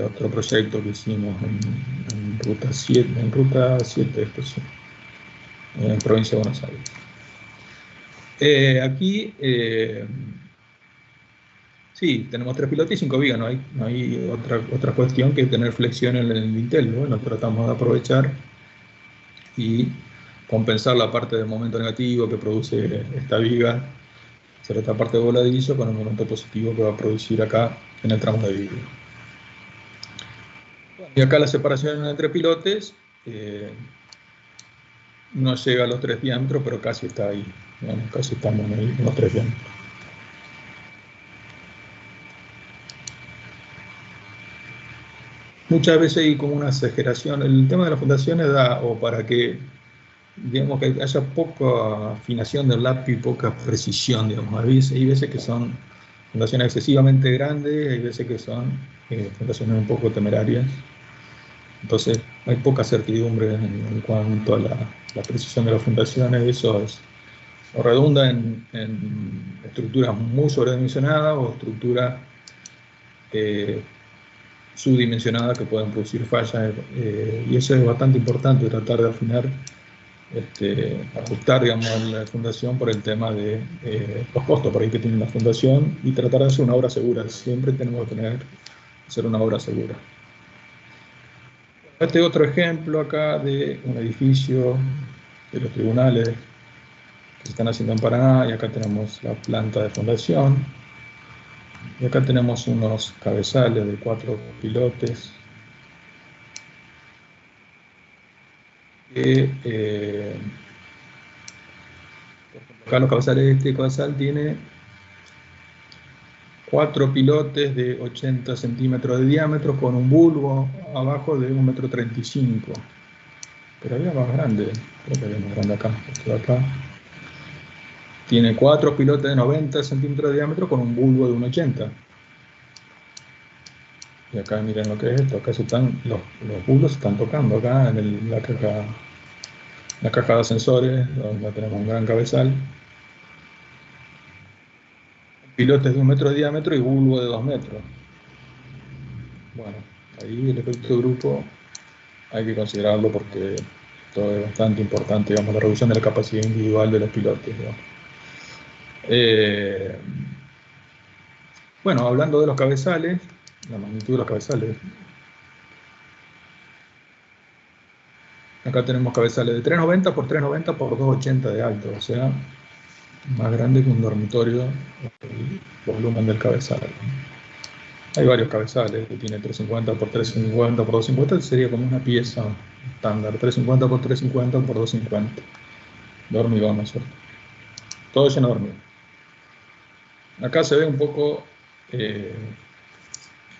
otro proyecto que hicimos en ruta 7, esto sí, en provincia de Buenos Aires. Aquí sí, tenemos 3 pilotes y 5 vigas, no hay otra cuestión que tener flexión en el dintel. Bueno, tratamos de aprovechar y compensar la parte del momento negativo que produce esta viga sobre esta parte de voladizo con el momento positivo que va a producir acá en el tramo de vidrio. Y acá la separación entre pilotes no llega a los 3 diámetros, pero casi está ahí. Bueno, casi estamos en los 3 diámetros. muchas veces hay como una exageración. El tema de las fundaciones da, o para que, digamos, que haya poca afinación del lápiz, poca precisión, digamos. Hay veces que son fundaciones excesivamente grandes, hay veces que son fundaciones un poco temerarias. Entonces hay poca certidumbre en cuanto a la precisión de las fundaciones. Eso es, o redunda en estructuras muy sobredimensionadas o estructuras subdimensionadas que pueden producir fallas, y eso es bastante importante, tratar de afinar, ajustar, digamos, la fundación por el tema de los costos por ahí que tiene la fundación, y tratar de hacer una obra segura. Siempre tenemos que hacer una obra segura. Este otro ejemplo acá de un edificio de los tribunales que se están haciendo en Paraná, y acá tenemos la planta de fundación, y acá tenemos unos cabezales de 4 pilotes que, acá los cabezales, este cabezal tiene 4 pilotes de 80 centímetros de diámetro con un bulbo abajo de 1,35 m. Pero había más grande, creo que había más grande acá. Esto de acá tiene 4 pilotes de 90 centímetros de diámetro con un bulbo de 1,80 m. Y acá miren lo que es esto. Acá los bulbos se están tocando acá en la caja de ascensores, donde tenemos un gran cabezal. Pilotes de 1 metro de diámetro y bulbo de 2 metros. Bueno, ahí el efecto de grupo hay que considerarlo porque esto es bastante importante, digamos, la reducción de la capacidad individual de los pilotes. Bueno, hablando de los cabezales, la magnitud de los cabezales. Acá tenemos cabezales de 3,90 por 3,90 por 2,80 de alto, o sea, más grande que un dormitorio el volumen del cabezal. Hay varios cabezales que tiene 350 por 350 por 250, sería como una pieza estándar, 350 por 350 por 250 de hormigón, ¿no es cierto? Todo lleno de hormigón. Acá se ve un poco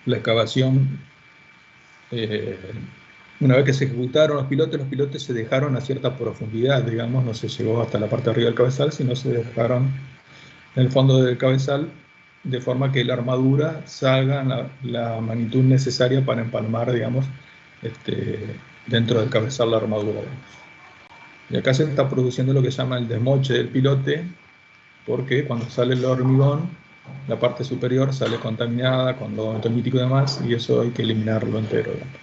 la excavación. Una vez que se ejecutaron los pilotes se dejaron a cierta profundidad, digamos, no se llegó hasta la parte de arriba del cabezal, sino se dejaron en el fondo del cabezal, de forma que la armadura salga la magnitud necesaria para empalmar, digamos, dentro del cabezal la armadura. Y acá se está produciendo lo que se llama el desmoche del pilote, porque cuando sale el hormigón, la parte superior sale contaminada con lodo metomítico y demás, y eso hay que eliminarlo entero, digamos.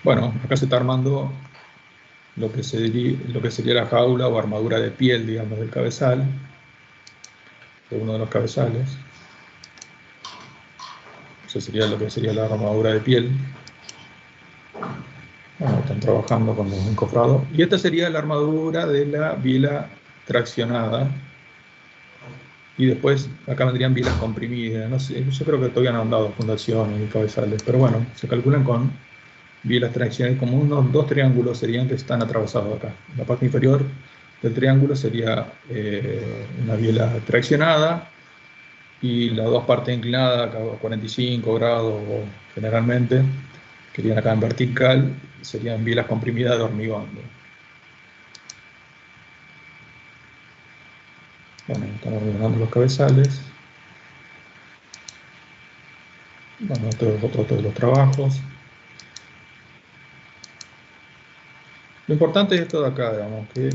Bueno, acá se está armando lo que sería la jaula o armadura de piel, digamos, del cabezal, de uno de los cabezales. Eso sería lo que sería la armadura de piel. Bueno, están trabajando con los encofrados. Y esta sería la armadura de la biela traccionada. Y después acá vendrían bielas comprimidas. No sé, yo creo que todavía no han dado fundaciones y cabezales, pero bueno, se calculan con bielas traccionadas, como unos 2 triángulos serían que están atravesados acá. La parte inferior del triángulo sería una biela traccionada, y las 2 partes inclinadas, acá a 45 grados generalmente, que irían acá en vertical, serían bielas comprimidas de hormigón. Bueno, están ordenando los cabezales. Bueno, estos es otro de los trabajos. Lo importante es esto de acá, digamos, que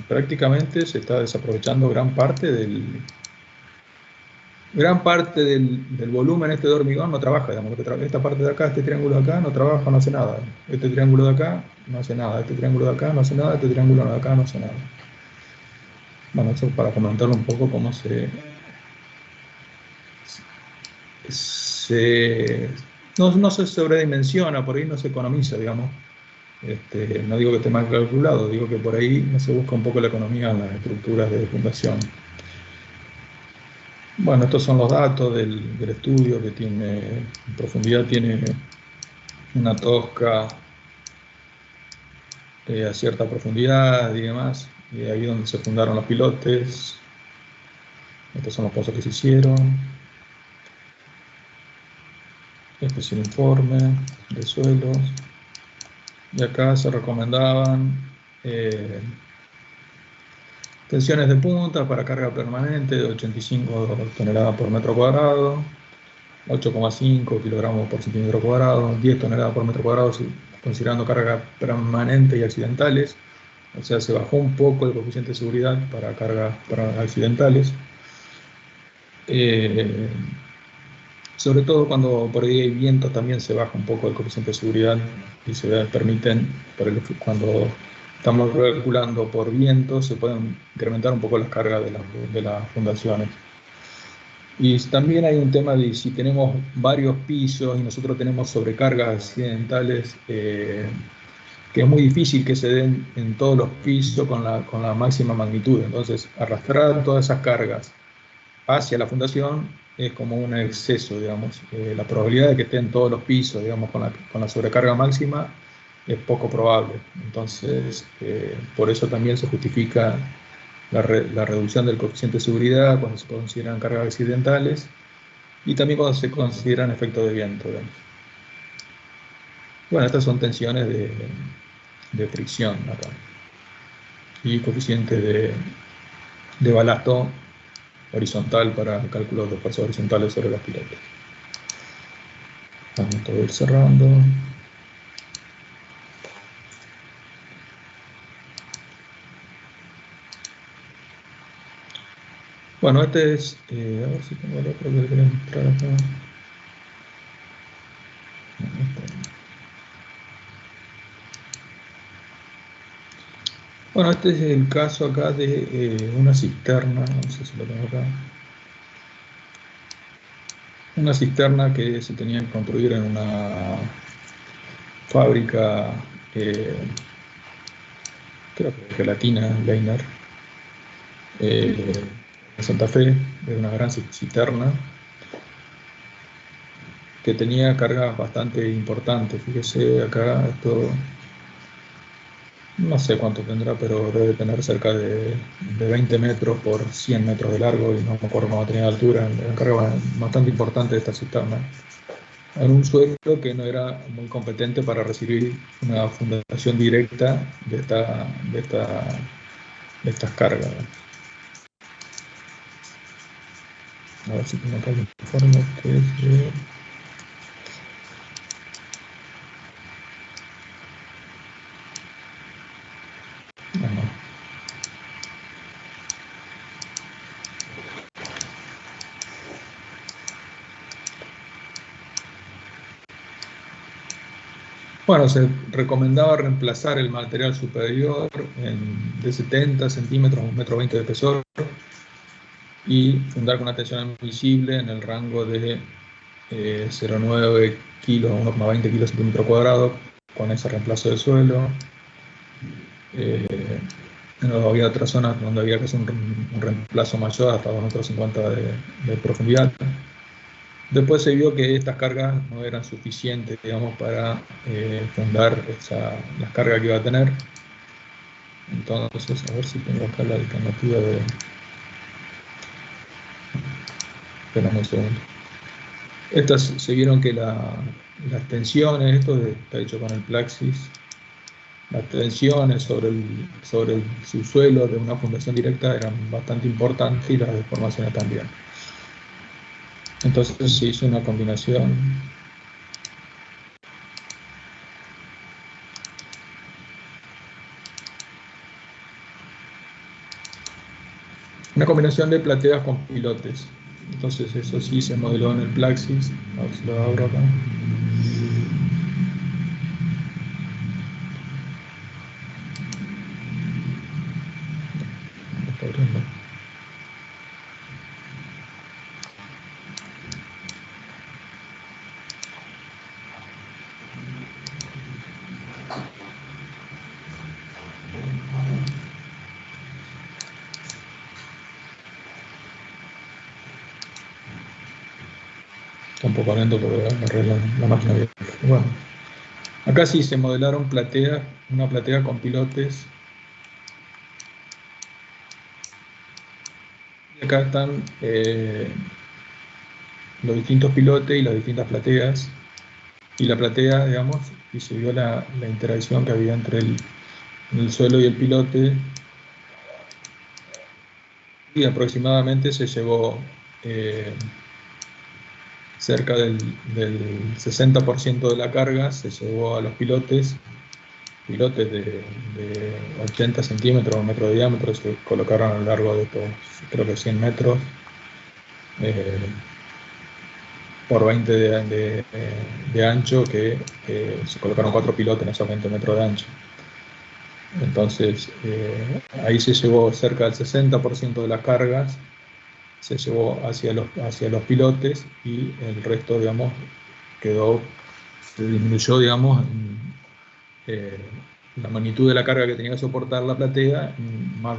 prácticamente se está desaprovechando gran parte del volumen de hormigón. No trabaja, digamos, esta parte de acá, este triángulo de acá no trabaja, no hace nada. Este triángulo de acá no hace nada, este triángulo de acá no hace nada, este triángulo de acá no hace nada. Bueno, eso para comentarlo un poco cómo no se sobredimensiona, por ahí no se economiza, digamos. No digo que esté mal calculado, digo que por ahí no se busca un poco la economía en las estructuras de fundación. Bueno, estos son los datos del estudio, que tiene, en profundidad tiene una tosca a cierta profundidad y demás, y ahí donde se fundaron los pilotes. Estos son los pozos que se hicieron. Este es el informe de suelos. Y acá se recomendaban tensiones de punta para carga permanente de 85 toneladas por metro cuadrado, 8,5 kilogramos por centímetro cuadrado, 10 toneladas por metro cuadrado, considerando carga permanente y accidentales. O sea, se bajó un poco el coeficiente de seguridad para cargas accidentales. Sobre todo cuando por ahí hay vientos también se baja un poco el coeficiente de seguridad y se permiten, cuando estamos calculando por viento, se pueden incrementar un poco las cargas de las fundaciones. Y también hay un tema de si tenemos varios pisos y nosotros tenemos sobrecargas accidentales, que es muy difícil que se den en todos los pisos con la máxima magnitud. Entonces, arrastrar todas esas cargas hacia la fundación es como un exceso, digamos. La probabilidad de que esté en todos los pisos, digamos, con la sobrecarga máxima es poco probable. Entonces, por eso también se justifica la reducción del coeficiente de seguridad cuando se consideran cargas accidentales y también cuando se consideran efectos de viento, digamos. Bueno, estas son tensiones de fricción acá y coeficiente de balasto horizontal para el cálculo de fuerzas horizontales sobre los pilotes. Vamos a ir cerrando. Bueno, este es, a ver si tengo el otro que quiero entrar acá. Bueno, este es el caso acá de una cisterna, no sé si lo tengo acá. Una cisterna que se tenía que construir en una fábrica, creo que de gelatina, Leiner, en Santa Fe, de una gran cisterna que tenía cargas bastante importantes. Fíjese acá, esto no sé cuánto tendrá, pero debe tener cerca de 20 metros por 100 metros de largo, y no me acuerdo cómo tenía de altura. Una carga bastante importante de esta cisterna, en un suelo que no era muy competente para recibir una fundación directa de estas cargas. A ver si tengo acá el informe que es de... Bueno, se recomendaba reemplazar el material superior de 70 centímetros, 1,20 metros de espesor, y fundar con una tensión admisible en el rango de 0,9 kilos a 1,20 kilos centímetro cuadrado, con ese reemplazo de suelo. Había otras zonas donde había que hacer un reemplazo mayor, hasta 2,50 metros de profundidad. Después se vio que estas cargas no eran suficientes, digamos, para fundar las cargas que iba a tener. Entonces, a ver si tengo acá la alternativa de... Esperamos un segundo. Estas se vieron que las tensiones, esto está hecho con el Plaxis, las tensiones sobre el subsuelo de una fundación directa eran bastante importantes, y las deformaciones también. Entonces se hizo una combinación de plateas con pilotes. Entonces eso sí se modeló en el Plaxis. A ver si lo abro acá. Está abriendo. Está un poco lento porque agarré la máquina bien. Bueno, acá sí se modelaron plateas, una platea con pilotes. Y acá están los distintos pilotes y las distintas plateas. Y la platea, digamos, y se vio la interacción que había entre el suelo y el pilote. Y aproximadamente se llevó cerca del 60% de la carga, se llevó a los pilotes de 80 centímetros o metro de diámetro, se colocaron a lo largo de estos, creo que 100 metros, por 20 de ancho, que se colocaron 4 pilotes en esos 20 metros de ancho. Entonces, ahí se llevó cerca del 60% de las cargas, se llevó hacia los pilotes, y el resto, digamos, se disminuyó, digamos, la magnitud de la carga que tenía que soportar la platea en más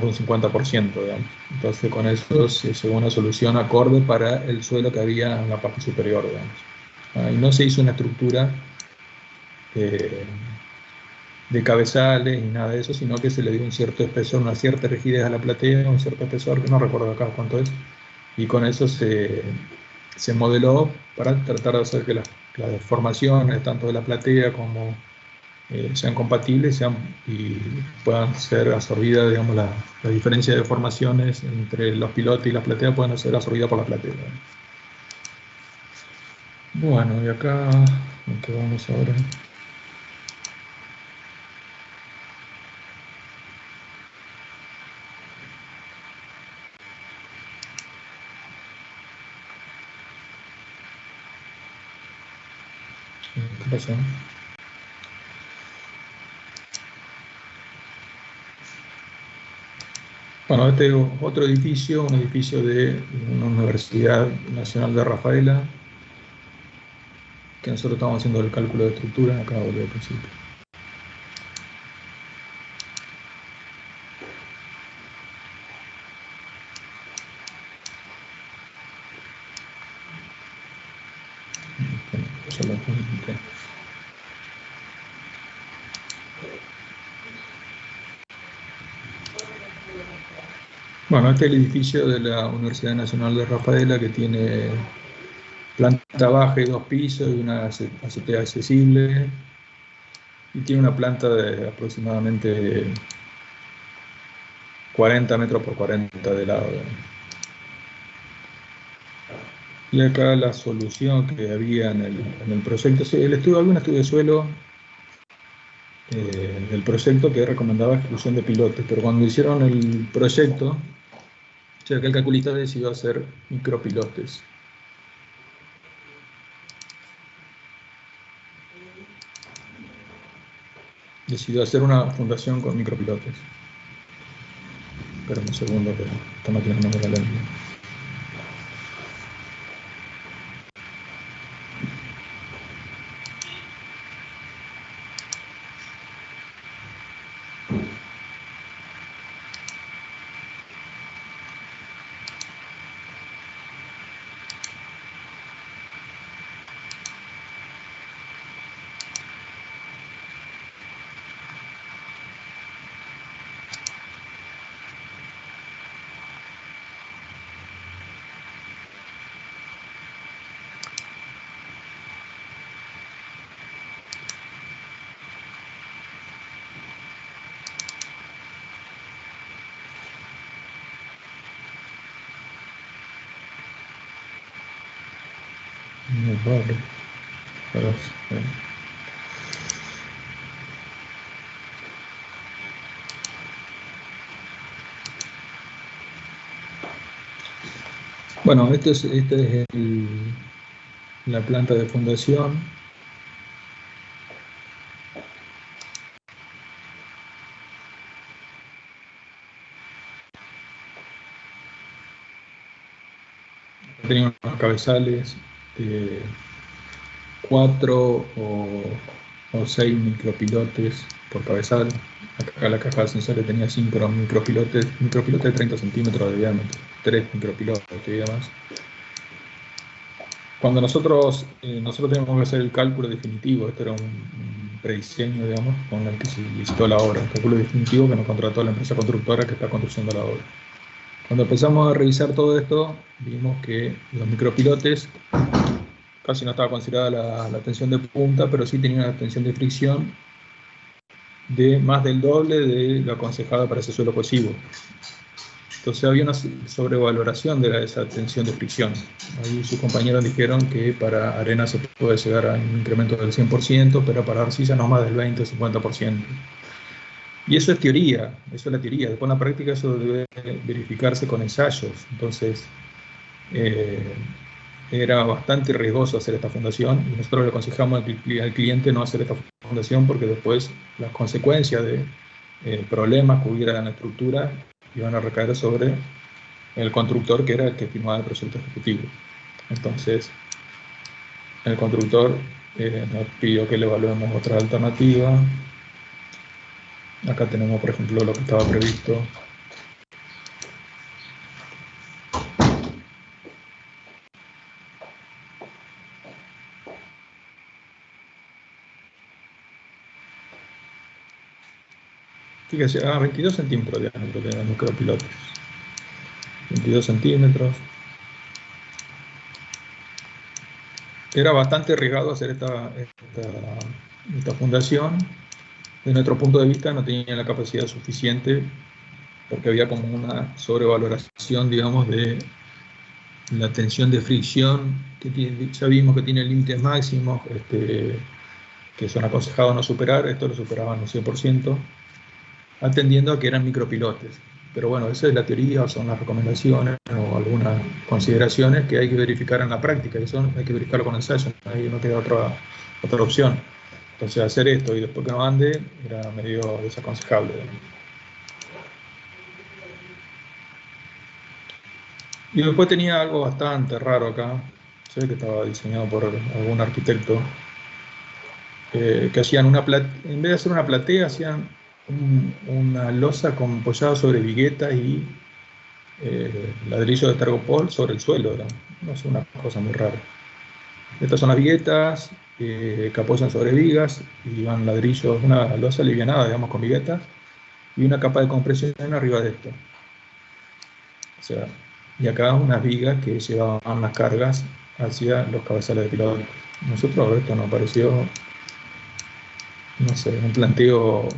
de un 50%, digamos. Entonces, con eso se llegó a una solución acorde para el suelo que había en la parte superior, digamos. Y no se hizo una estructura de cabezales ni nada de eso, sino que se le dio un cierto espesor, una cierta rigidez a la platea, un cierto espesor, que no recuerdo acá cuánto es, y con eso se modeló para tratar de hacer que las deformaciones, tanto de la platea como sean compatibles y puedan ser absorbidas, digamos, la diferencia de deformaciones entre los pilotes y la platea puedan ser absorbidas por la platea. Bueno, y acá, ¿en qué vamos ahora? ¿Qué pasó? Bueno, este es otro edificio, un edificio de una Universidad Nacional de Rafaela, que nosotros estamos haciendo el cálculo de estructura, acá volví al principio. Bueno, este es el edificio de la Universidad Nacional de Rafaela, que tiene planta baja y 2 pisos y una azotea accesible, y tiene una planta de aproximadamente 40 metros por 40 de lado. Y acá la solución que había en el proyecto, había un estudio de suelo del proyecto que recomendaba exclusión de pilotes, pero cuando hicieron el proyecto, ya que el calculista decidió hacer micropilotes. Decidió hacer una fundación con micropilotes. Espera un segundo, que esta máquina no me da la línea. Vale. Bueno, esta es la planta de fundación. Tenía unos cabezales de 4 o 6 micropilotes por cabezal. Acá la caja de sensores tenía 5 micropilotes de 30 centímetros de diámetro, 3 micropilotes y demás. Cuando nosotros teníamos que hacer el cálculo definitivo, esto era un prediseño, digamos, con el que se licitó la obra, el cálculo definitivo que nos contrató la empresa constructora que está construyendo la obra. Cuando empezamos a revisar todo esto, vimos que los micropilotes casi no estaba considerada la tensión de punta, pero sí tenía una tensión de fricción de más del doble de lo aconsejado para ese suelo cohesivo. Entonces había una sobrevaloración de esa tensión de fricción. Ahí sus compañeros dijeron que para arena se puede llegar a un incremento del 100%, pero para arcilla no más del 20 o 50%. Y eso es teoría, eso es la teoría. Después en la práctica eso debe verificarse con ensayos. Entonces era bastante riesgoso hacer esta fundación y nosotros le aconsejamos al cliente no hacer esta fundación porque después las consecuencias de problemas que hubiera en la estructura iban a recaer sobre el constructor, que era el que firmaba el proyecto ejecutivo. Entonces, el constructor nos pidió que le evaluemos otra alternativa. Acá tenemos, por ejemplo, lo que estaba previsto. Fíjese, 22 centímetros de diámetro de los micropilotes. 22 centímetros. Era bastante arriesgado hacer esta fundación. Desde nuestro punto de vista no tenía la capacidad suficiente porque había como una sobrevaloración, digamos, de la tensión de fricción, que ya vimos que tiene límites máximos que son aconsejados no superar. Esto lo superaban un 100%, atendiendo a que eran micropilotes. Pero bueno, esa es la teoría, son las recomendaciones o algunas consideraciones que hay que verificar en la práctica, y eso hay que verificarlo con ensayo, ahí no queda otra opción. Entonces hacer esto y después que no ande era medio desaconsejable. Y después tenía algo bastante raro acá, se ve que estaba diseñado por algún arquitecto, que hacían en vez de hacer una platea, hacían una losa apoyada sobre viguetas y ladrillo de Tergopol sobre el suelo. No sé, una cosa muy rara. Estas son las viguetas que apoyan sobre vigas y van ladrillos, una losa alivianada, digamos, con viguetas y una capa de compresión arriba de esto. O sea, y acá unas vigas que llevaban las cargas hacia los cabezales de piloto. Nosotros esto nos pareció, no sé, un planteo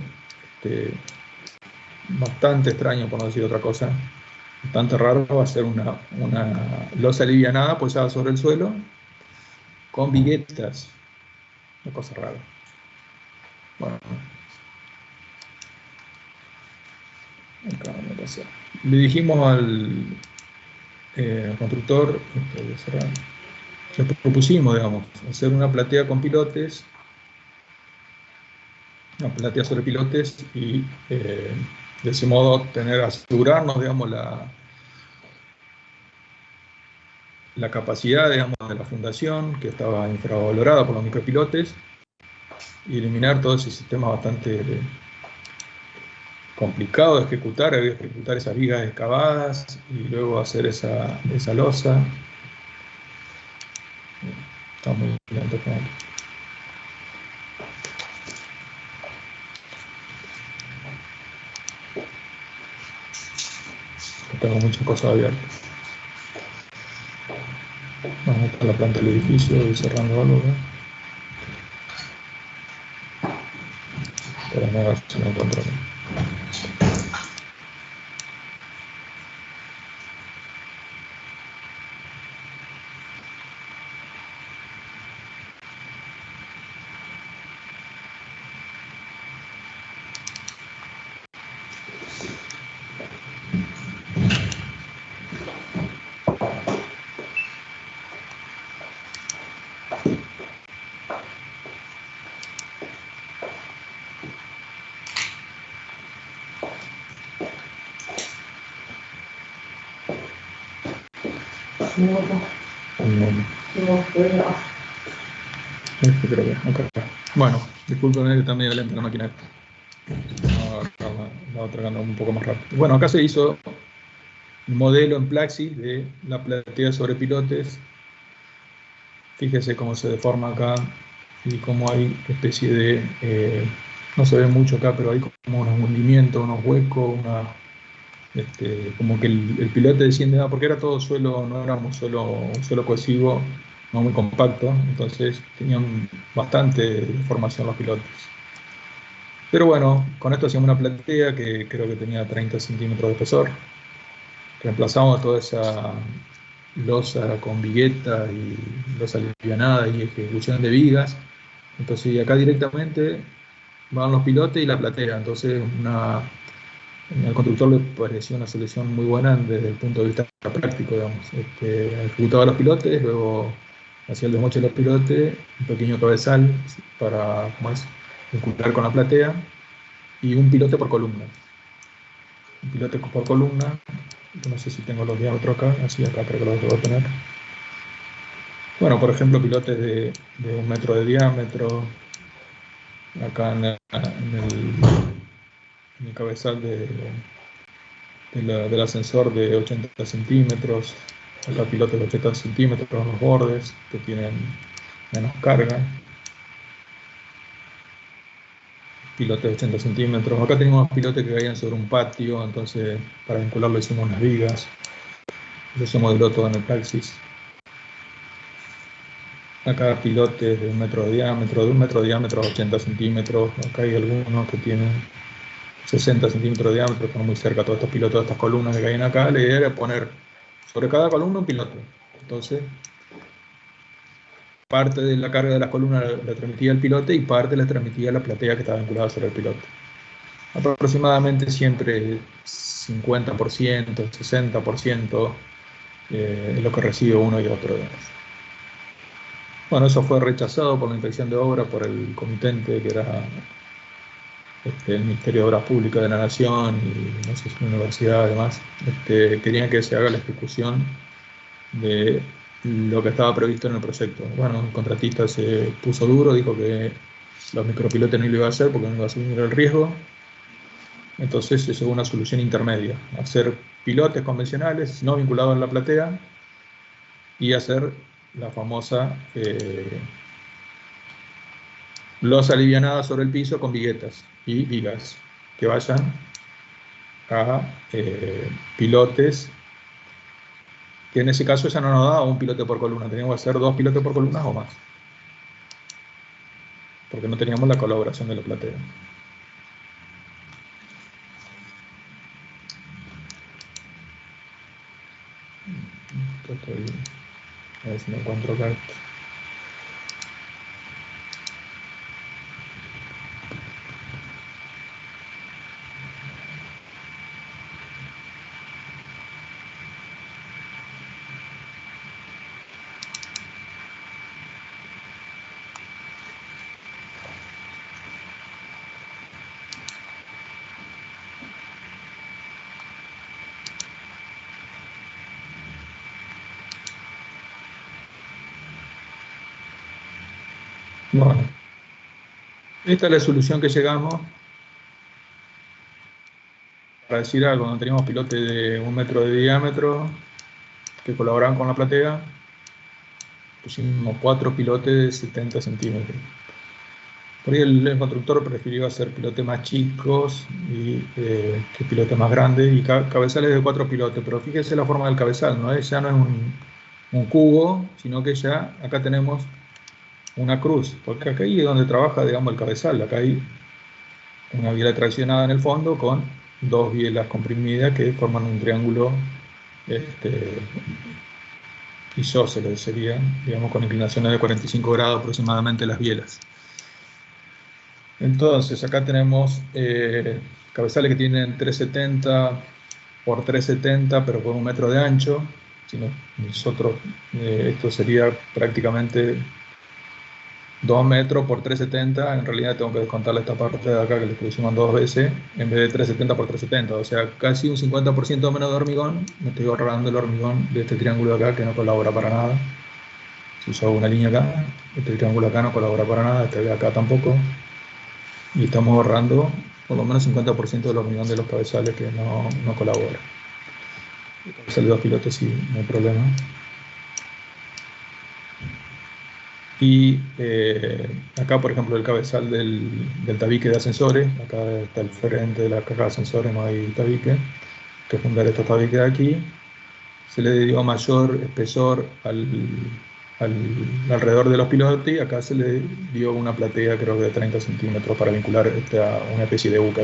bastante extraño, por no decir otra cosa. Bastante raro va a ser una losa alivianada apoyada sobre el suelo con viguetas. Una cosa rara. Bueno. Acá me pasó. Le dijimos al constructor, le propusimos, digamos, hacer una platea con pilotes, una platea sobre pilotes y de ese modo asegurarnos, digamos, la capacidad, digamos, de la fundación, que estaba infravalorada por los micropilotes, y eliminar todo ese sistema bastante complicado de ejecutar. Había que ejecutar esas vigas excavadas y luego hacer esa losa. Está muy lento. Tengo muchas cosas abiertas. Vamos a la planta del edificio y cerrando algo, ¿no? Para no ver si me encuentro. Creo que acá. Bueno, disculpen que está medio lenta la máquina. La otra anda un poco más rápido. Bueno, acá se hizo un modelo en Plaxis de la platea sobre pilotes. Fíjese cómo se deforma acá y cómo hay especie de, no se ve mucho acá, pero hay como unos hundimientos, unos huecos, como que el pilote desciende, porque era todo suelo, no éramos un suelo cohesivo, no muy compacto, entonces tenían bastante formación los pilotes. Pero bueno, con esto hacíamos una platea que creo que tenía 30 centímetros de espesor. Reemplazamos toda esa losa con vigueta y losa alivianada y ejecución de vigas. Entonces, y acá directamente van los pilotes y la platea. Entonces, al constructor le pareció una solución muy buena desde el punto de vista práctico, digamos. Ejecutaba los pilotes, luego hacía el desmoche de los pilotes, un pequeño cabezal para vincular con la platea y un pilote por columna. Un pilote por columna, no sé si tengo los diámetros acá, así acá creo que los debo tener. Bueno, por ejemplo, pilotes de 1 metro de diámetro, acá en el cabezal del ascensor de 80 centímetros, acá pilotes de 80 centímetros en los bordes que tienen menos carga, pilotes de 80 centímetros, acá tenemos pilotes que caían sobre un patio, entonces para vincularlo hicimos unas vigas, eso se modeló todo en el praxis. Acá pilotes de 1 metro de diámetro, de 1 metro de diámetro a 80 centímetros, acá hay algunos que tienen 60 centímetros de diámetro, están muy cerca todos estos pilotos, estas columnas que caen acá. La idea era poner sobre cada columna un piloto. Entonces, parte de la carga de las columnas la transmitía el pilote y parte la transmitía la platea que estaba vinculada sobre el pilote. Aproximadamente siempre 50%, 60% es lo que recibe uno y otro. Bueno, eso fue rechazado por la inspección de obra, por el comitente, que era el Ministerio de Obras Públicas de la Nación y no sé si la universidad además. Querían que se haga la ejecución de lo que estaba previsto en el proyecto. Bueno, el contratista se puso duro, dijo que los micropilotes no lo iba a hacer porque no iba a asumir el riesgo. Entonces se llegó a una solución intermedia: hacer pilotes convencionales no vinculados a la platea y hacer la famosa losa alivianada sobre el piso con viguetas y vigas que vayan a pilotes, que en ese caso ya no nos daba un pilote por columna, teníamos que hacer 2 pilotes por columna o más, porque no teníamos la colaboración de la platea. A ver si me encuentro acá. Bueno, esta es la solución que llegamos. Para decir algo, cuando teníamos pilotes de 1 metro de diámetro que colaboraban con la platea, pusimos 4 pilotes de 70 centímetros. Por ahí el constructor prefirió hacer pilotes más chicos y que pilotes más grandes y cabezales de 4 pilotes, pero fíjese la forma del cabezal, ¿no? Ya no es un cubo, sino que ya acá tenemos una cruz, porque acá es donde trabaja, digamos, el cabezal. Acá hay una biela traccionada en el fondo con 2 bielas comprimidas que forman un triángulo isósceles, serían, digamos, con inclinaciones de 45 grados aproximadamente las bielas. Entonces acá tenemos cabezales que tienen 370 por 370, pero con 1 metro de ancho. Si no, nosotros, esto sería prácticamente 2 metros por 370, en realidad tengo que descontarle esta parte de acá que le pusimos 2 veces, en vez de 370 por 370, o sea, casi un 50% menos de hormigón. Me estoy ahorrando el hormigón de este triángulo de acá, que no colabora para nada. Si yo hago una línea acá, este triángulo acá no colabora para nada, este de acá tampoco, y estamos ahorrando por lo menos 50% del hormigón de los cabezales que no colabora. El cabezal de 2 pilotes sí, no hay problema. Y acá, por ejemplo, el cabezal del tabique de ascensores, acá está el frente de la caja de ascensores, no hay tabique. que fundar esta fábrica de aquí. Se le dio mayor espesor alrededor de los pilotes, y acá se le dio una platea, creo que de 30 centímetros, para vincular a una especie de UCA.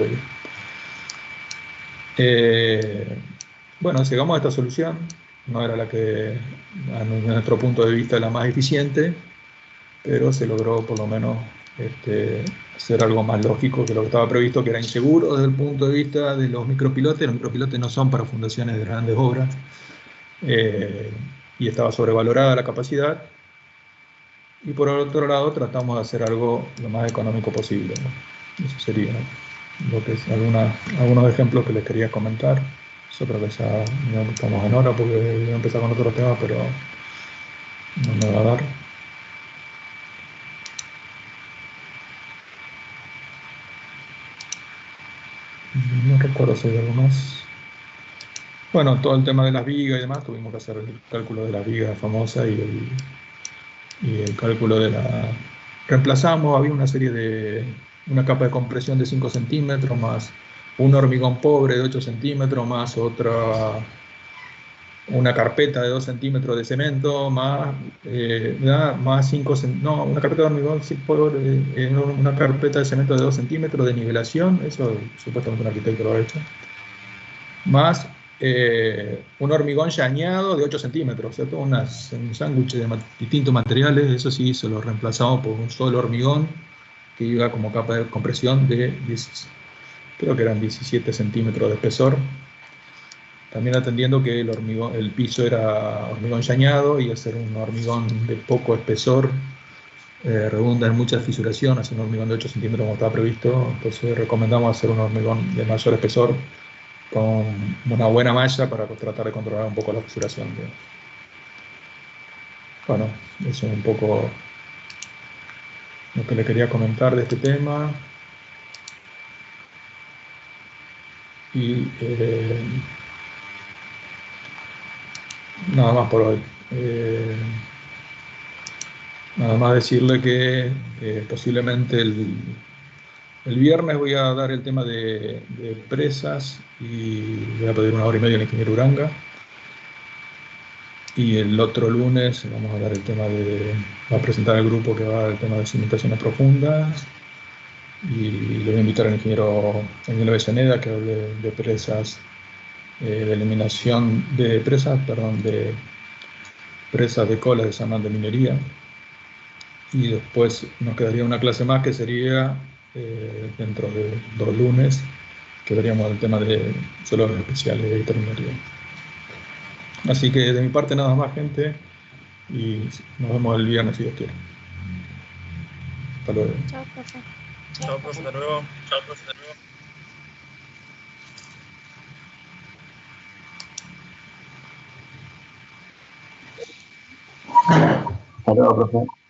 Bueno, llegamos a esta solución. No era la que, a nuestro punto de vista, la más eficiente, pero se logró por lo menos hacer algo más lógico que lo que estaba previsto, que era inseguro desde el punto de vista de los micropilotes. Los micropilotes no son para fundaciones de grandes obras, y estaba sobrevalorada la capacidad. Y por otro lado, tratamos de hacer algo lo más económico posible, ¿no? Eso sería, ¿no?, lo que es algunos ejemplos que les quería comentar. Yo creo que ya no estamos en hora, porque voy a empezar con otros temas, pero no me va a dar. No recuerdo si hay algo más. Bueno, todo el tema de las vigas y demás, tuvimos que hacer el cálculo de las vigas famosas y el cálculo de la... Reemplazamos, había una capa de compresión de 5 centímetros, más un hormigón pobre de 8 centímetros, más una carpeta de 2 centímetros de cemento, más 5 centímetros, no, una carpeta de hormigón pobre, una carpeta de cemento de 2 centímetros de nivelación, eso supuestamente un arquitecto lo ha hecho, más un hormigón llaneado de 8 centímetros, o sea, todo un sándwich de distintos materiales. Eso sí, se lo reemplazamos por un solo hormigón que iba como capa de compresión de creo que eran 17 centímetros de espesor. También atendiendo que el piso era hormigón llaneado, y hacer un hormigón de poco espesor redunda en mucha fisuración. Hacer un hormigón de 8 centímetros como estaba previsto, entonces recomendamos hacer un hormigón de mayor espesor con una buena malla para tratar de controlar un poco la fisuración. Bueno, eso es un poco lo que le quería comentar de este tema. Y nada más por hoy. Nada más decirle que posiblemente el viernes voy a dar el tema de presas, y voy a pedir 1 hora y media al ingeniero Uranga. Y el otro lunes vamos a dar el tema va a presentar el grupo que va a dar el tema de cimentaciones profundas. Y le voy a invitar al ingeniero Beceneda, que hable de presas, de eliminación de presas, de presas de colas de San de minería. Y después nos quedaría una clase más, que sería dentro de 2 lunes, que veríamos el tema de suelos especiales de terminería. Así que de mi parte nada más, gente, y nos vemos el viernes si Dios quiere. Hasta luego. Chao, profe. Chao, profe, hasta luego. Chao, profe, hasta luego. Hasta luego, profe.